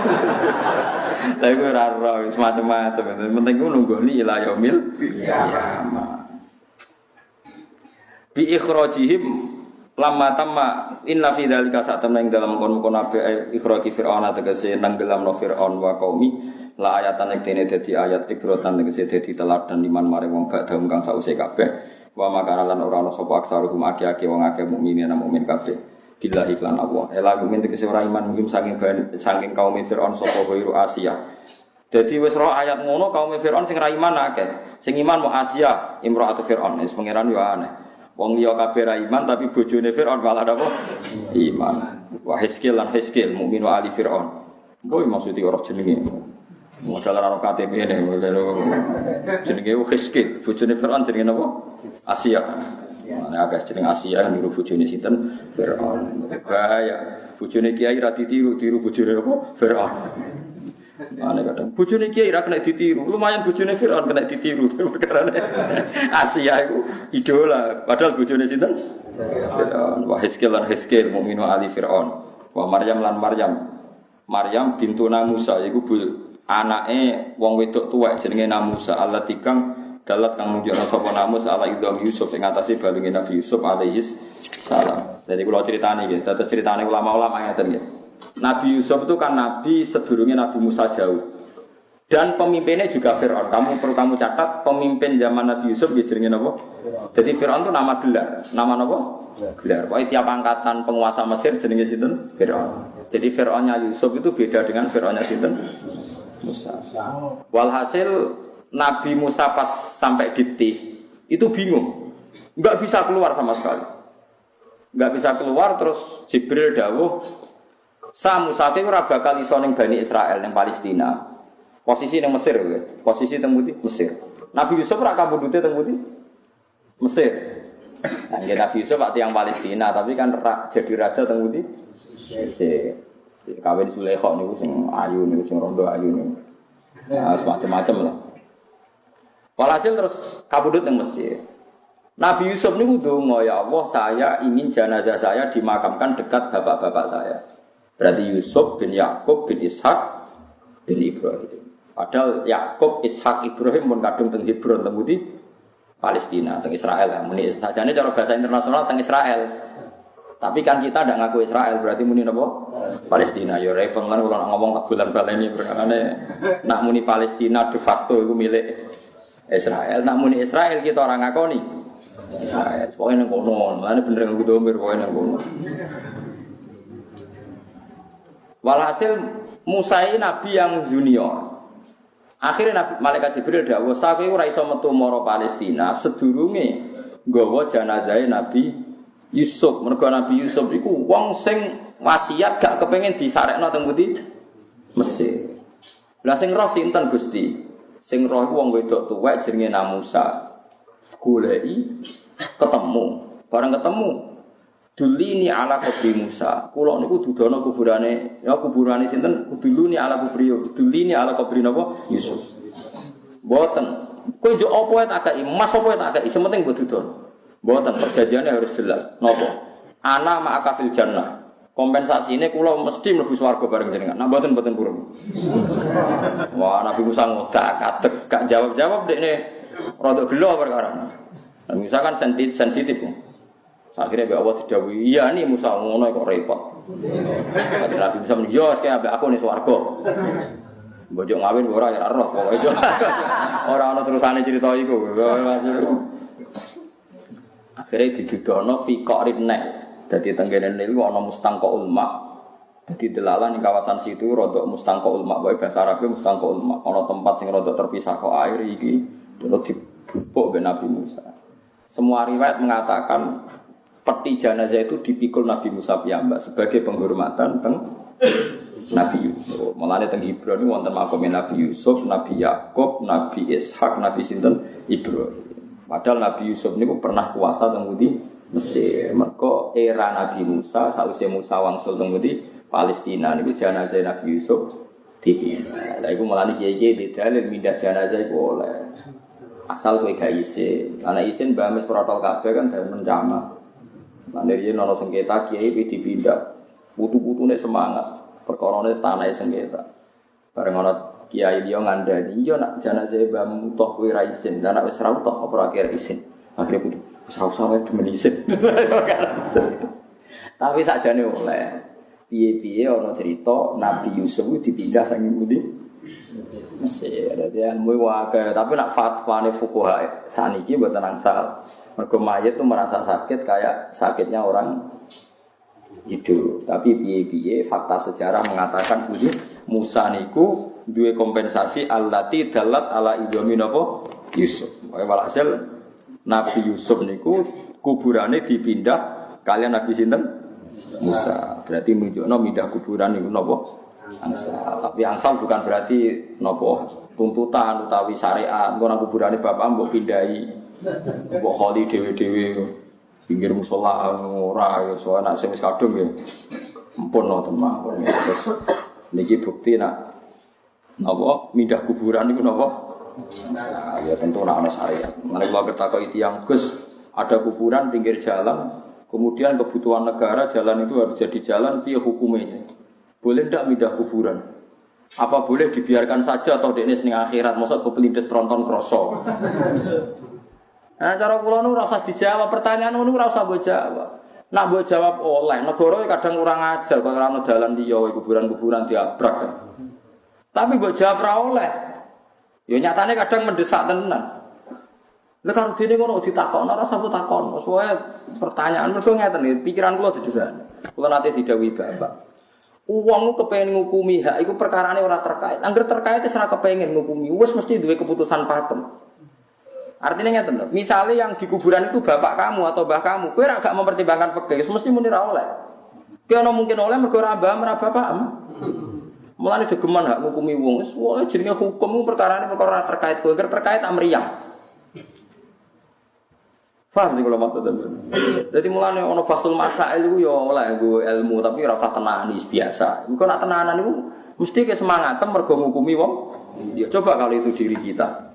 Lha iku ora ora semacam-macam. Penting ku nunggoni ila yaumil qiyamah. Bi ikhrajihim lamma tamma inna fi dzalika sa'tamna ing dalam kon-kon ape ikhraji fir'aun tegese nanggelamno fir'aun wa qaumi la ayatan iki dadi ayat ibrotan tegese dadi teladan liman mare wong badhe kang sause kabeh wa makana lan ora ana sapa aksaruhum akeh-akeh wong akeh mukminin ana mukmin kabeh bila iklan Allah ela mukmin tegese ora iman mungkin saking kaum fir'aun sapa wiru Asia. Jadi wis ro ayat ngono kaum fir'aun sing ra iman akeh sing iman mu Asia imra'atu fir'aun wis pangeran yo aneh. Wong liya kabeh ra iman tapi bojone Firaun malah apa? Iman. Wa Hizkil lan Hizkil mukmin wa ali Firaun. Mbok maksud iki ora jenenge. Modal ora KTP ne jenenge Hizkil, bojone Firaun jenenge napa? Asia. Ana akeh jeneng Asia niru bojone sinten? Firaun. Bahaya. Bojone kiai ra ditiru bojone apa? Firaun. Ana kadang bojone kiai ra kena ditiru. Lumayan bojone Firaun kena ditiru perkarane. Asia iku idola, padahal bojone sinten? Firaun. Wa Hizkil lan Hizkil mukminu ali Firaun. Wa Maryam lan Maryam. Maryam bintu Musa iku anake wong wedok tuwek jenenge Musa. Allah tikang dalat kang nunjukna sapa Musa ala idham Yusuf ing atase balunge Nabi Yusuf alaihi salam. Jadi kula critani nggih, dados critane ulama-ulama ngeten nggih. Nabi Yusuf itu kan nabi sedurunge Nabi Musa jauh. Dan pemimpinnya juga Fir'aun. Kamu catat pemimpin zaman Nabi Yusuf jenenge napa? Jadi Fir'aun itu nama gelar. Nama napa? Gelar. Pokoke tiap angkatan penguasa Mesir jenenge sinten? Fir'aun. Jadi Fir'aunnya Yusuf itu beda dengan Fir'aunnya sinten? Musa. Walhasil Nabi Musa pas sampai di Tih itu bingung. Enggak bisa keluar sama sekali. Enggak bisa keluar terus Jibril dawuh Musa itu ora bakal iso ning Bani Israel ning Palestina. Posisi ning Mesir lho, posisi teng pundi? Mesir. Nabi Yusuf ora kabudute teng pundi? Mesir. Nah, Nabi Yusuf pak tiyang Palestina, tapi kan jadi raja teng pundi? Mesir. Kawin Sulaikha niku sing ayu niku sing rondo ayu niku. Nah, semacam-macam lah. Walhasil terus kabudut teng Mesir. Nabi Yusuf niku ndonga, ya Allah, saya ingin jenazah saya dimakamkan dekat bapak-bapak saya. Berarti Yusuf bin Yakub bin Ishak bin Ibrahim. Padahal Yakub, Ishak, Ibrahim pun kadung teng Hebron teng pundi? Palestina, teng Israel lah. Muni sajane cara bahasa internasional teng Israel. Tapi kan kita ndak ngaku Israel, berarti muni napa? Palestina. Ya repot kan kalau ngomong tak bulan baleni berkane nak muni Palestina de facto iku milik Israel. Nak muni Israel kita orang ngakoni Israel. Pokoke nang kono. Lan bener nggo domir pokoke nang kono. Walhasil Musa ini nabi yang junior. Akhirnya Nabi Malaikat Jibril dawuh, "Sakowe ora iso metu mara Palestina sedurunge nggawa jenazah Nabi Yusuf." Mergo Nabi Yusuf iku wong sing wasiat gak kepengin disarekno teng pundi? Mesir. Lah sing roh sinten Gusti? Sing roh iku wong wedok tuwek jenenge Musa. Goleki ketemu. Bareng ketemu dulini ala kubri Musa. Kula niku dudono kuburane, ya kuburane sinten? Duluni ala kubri, dulini ala kubri napa? Yusuf. Mboten. Kowe njuk apa wae tak kei, emas apa wae tak kei, sementing mbok dudono. Mboten, perjanjiannya harus jelas. Napa? Ana ma'aka fil jannah. Kompensasine kula mesti mlebu swarga bareng jenengan. Nah mboten purun. Wah, Nabi Musa ngodak kadek, gak jawab-jawab dekne rada gelo perkara. Nah, Musa kan sensitif. Akhirnya Mbak Allah didhawuhi, "Iya nih Musa ngono kok repot." Padahal Nabi Musa muni, "Yo, sekaya ambek aku ning swarga." Mbojok ngawin ora ya roh pokoke ora ana terusane cerita iku. Akhirnya didudono fi qa'rin nek. Dadi tenggene niku ana mustangqaul ma. Dadi delalah ning kawasan situ rodok mustangqaul ma, wae bahasa Arabe mustangqaul ma. Ana tempat sing rodok terpisah kok air iki terus dibupuk be Nabi Musa. Semua riwayat mengatakan peti jenazah itu dipikul Nabi Musa piyambak sebagai penghormatan teng Nabi Yusuf. Mulane teng Hebron niku wonten makome Nabi Yusuf, Nabi Yakub, Nabi Ishak, Nabi sinten Ibrahim. Padahal Nabi Yusuf niku pernah kuasa teng Mesir. Mergo era Nabi Musa, sausé Musa wangsul teng Palestina niku jenazah Nabi Yusuf dipindah. Lah iku mulane kiye-kiye didalil mindah jenazah iku oleh. Asal kowe gak isin. Ana isin mbah mes protokol kabeh kan dari mencama. Lan dari ana sengketa kiai dipindah. Putu-putune semangat. Perkorone tanah sengketa. Bareng ana kiai liya ngandani, "Iya nak jenazah mbah mutoh kowe ra isin, dan nak wis ra utoh apa akhir isin." Akhire putu, "Wis ra usah wae demen isin." Tapi sakjane oleh. Piye-piye ana cerita Nabi Yusuf dipindah saking pundi? Mesir. Dadi ilmu wae, tapi nak fatwane fuqaha saniki mboten angsal. Mergo mayit itu merasa sakit kayak sakitnya orang hidup. Tapi piye-piye fakta sejarah mengatakan pundi Musa niku duwe kompensasi allati dalat ala idami napa Yusuf. Walhasil Nabi Yusuf niku kuburane dipindah kalian Nabi sinten Musa. Berarti menunjukno pindah kuburan niku napa angsal. Tapi angsal bukan berarti napa tuntutan utawi syariat. Ngono kuburane bapak mbok pindahi mbok kholi dhewe-dhewe pinggir musala ora ya soal nek sing wis kadung ya empun no teman. Terus niki bukti nak napa mindah kuburan niku napa ya tentu nek ana syariat. Menawa kula kertakoki tiyang Gus ada kuburan pinggir jalan, kemudian kebutuhan negara jalan itu harus jadi jalan, piye hukumnya? Boleh ndak mindah kuburan? Apa boleh dibiarkan saja atau dekne ning akhirat mosok kepelindes tronton kroso? Nah, cara kula nu ora usah dijawab pertanyaan ngono ora usah mbok jawab. Nak mbok jawab oleh negara kadang kurang ajar kok ora ono dalan liya kuburan-kuburan diabrak. Tapi mbok jawab ora oleh. Ya nyatane kadang mendesak tenan. Lha karo dene ngono ditakokno ora usah takon. Soale pertanyaan mergo ngeten iki pikiran kula sederhana. Kula nate didhawuhi Bapak. Wong kepengin ngukumi hak iku perkarane ora terkait. Angger terkait wis ora kepengin ngukumi, wis mesti duwe keputusan pakem. Artinya ngeten lho, misalnya yang di kuburan itu bapak kamu atau mbah kamu, kowe ora gak mempertimbangkan fikih, mesti muni ra oleh. Ki ana mungkin oleh mergo ora mbah ora bapak. Mulane gegeman hak ngukumi wong, wis wae jenenge hukum perkarane perkara terkait kowe, terkait amriyah. Paham sih kalau maksudnya. Jadi mulane ana fasul masail iku ya oleh nggo ilmu tapi ora usah tenani biasa. Engko nak tenanan iku mesti ke semangat mergo ngukumi wong. Ya coba kalau itu diri kita.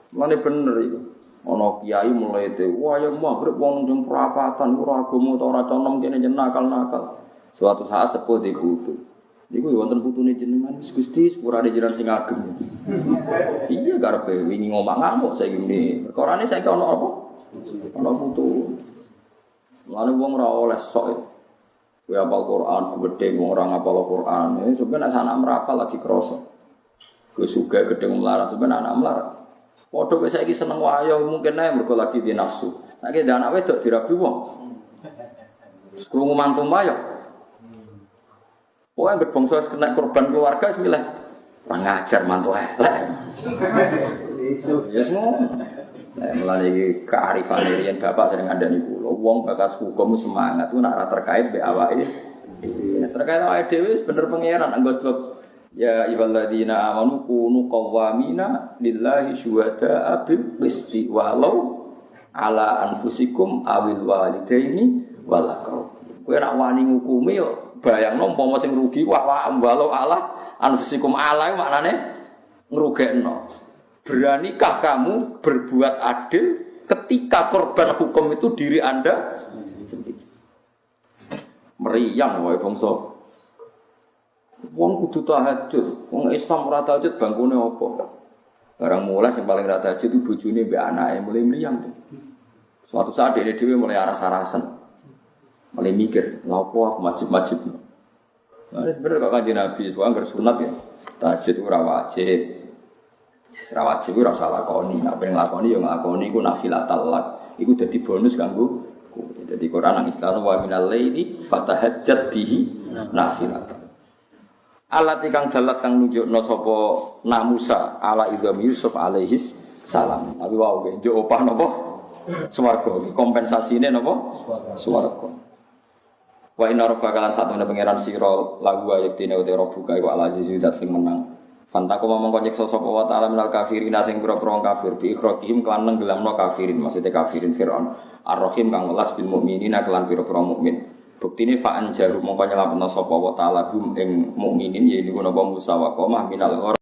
Mulane bener iku. Ana kiai mulai te, wah ya maghrib wong jeng perapatan ora agama ta ora conom kene nakal-nakal. Suatu saat sepuh diputu. Niku wonten putune jenengan Gusti sepurane jenengan sing agem. Iya karepe wingi ngomong ngamuk saiki ngene. Perkarane saiki ana apa? Ana putu. Mulane wong ora oleh sok. Kowe apal Quran gedhe wong ora ngapal Quran. Sampeyan nek anak merapal lagi krasa. Kowe sugih gedhe melarat sampeyan anak melarat. Padha kowe saiki seneng wayo mungkin ae mergo lagi di nafsu. Nek ki anak wedok dirabi wong. Krungu mantu wayo. Wah, berbangsa kena korban keluarga semileh. Ora ngajar mantu elek. Ya semua. Melalui kearifan riyen bapak sering ngandani kula, wong bakas hukum semangat ku nek ora terkait mbek awake. Nek terkait awake dhewe wis bener pangeran anggap ya ayyuhalladzina amanu kunu qawwamina lillahi syuhada'a bil qisti walau ala anfusikum awil walidaini wal aqrab. Kowe nek wani ngukumi yo bayangno umpama sing rugi walau ala anfusikum ala maknane ngrugekno. Beranikah kamu berbuat adil ketika korban hukum itu diri Anda sendiri? Meriang wae bangsa. Wong kudu tahajud. Wong Islam ora tahajud bangkune apa? Barang mulai sing paling ora tahajud itu bojone mbek anake mulai meriang. Suatu saat dia dhewe mulai aras-arasan. Mulai mikir, lha apa aku wajib-wajib. Nah, sebenarnya kok Kanjeng Nabi, wong anggar sunat ya. Tahajud ora wajib. Ora wajib ora usah lakoni, nek pengen lakoni ya nglakoni iku nafilatal lak. Iku dadi bonus kanggo kowe. Dadi Quran nang Islam wa minal laili fatahajjat bihi nafilatan. Alat kang dalat kang nunjukno sapa Musa ala idham Yusuf alaihis salam. Tapi wae njuk opah napa? Swarga. Kompensasine napa? Swarga. Wa inna rabbaka lan satune pangeran sira lagu ayaktine uti rabbuka iku al-aziz zat sing menang. Fantaku mongko nyiksa sapa wa ta'ala minal kafirin sing pira-pira kafir bi ikhraqihim kan nenggelamno kafirin maksudnya kafirin Firaun ar-rahim kang welas bil mukminina kelan pira-pira mukmin. Buktine fa'an jaru mongko nyelametno sapa wa ta'ala hum ing mukminin yaiku napa Musa wa qomah minal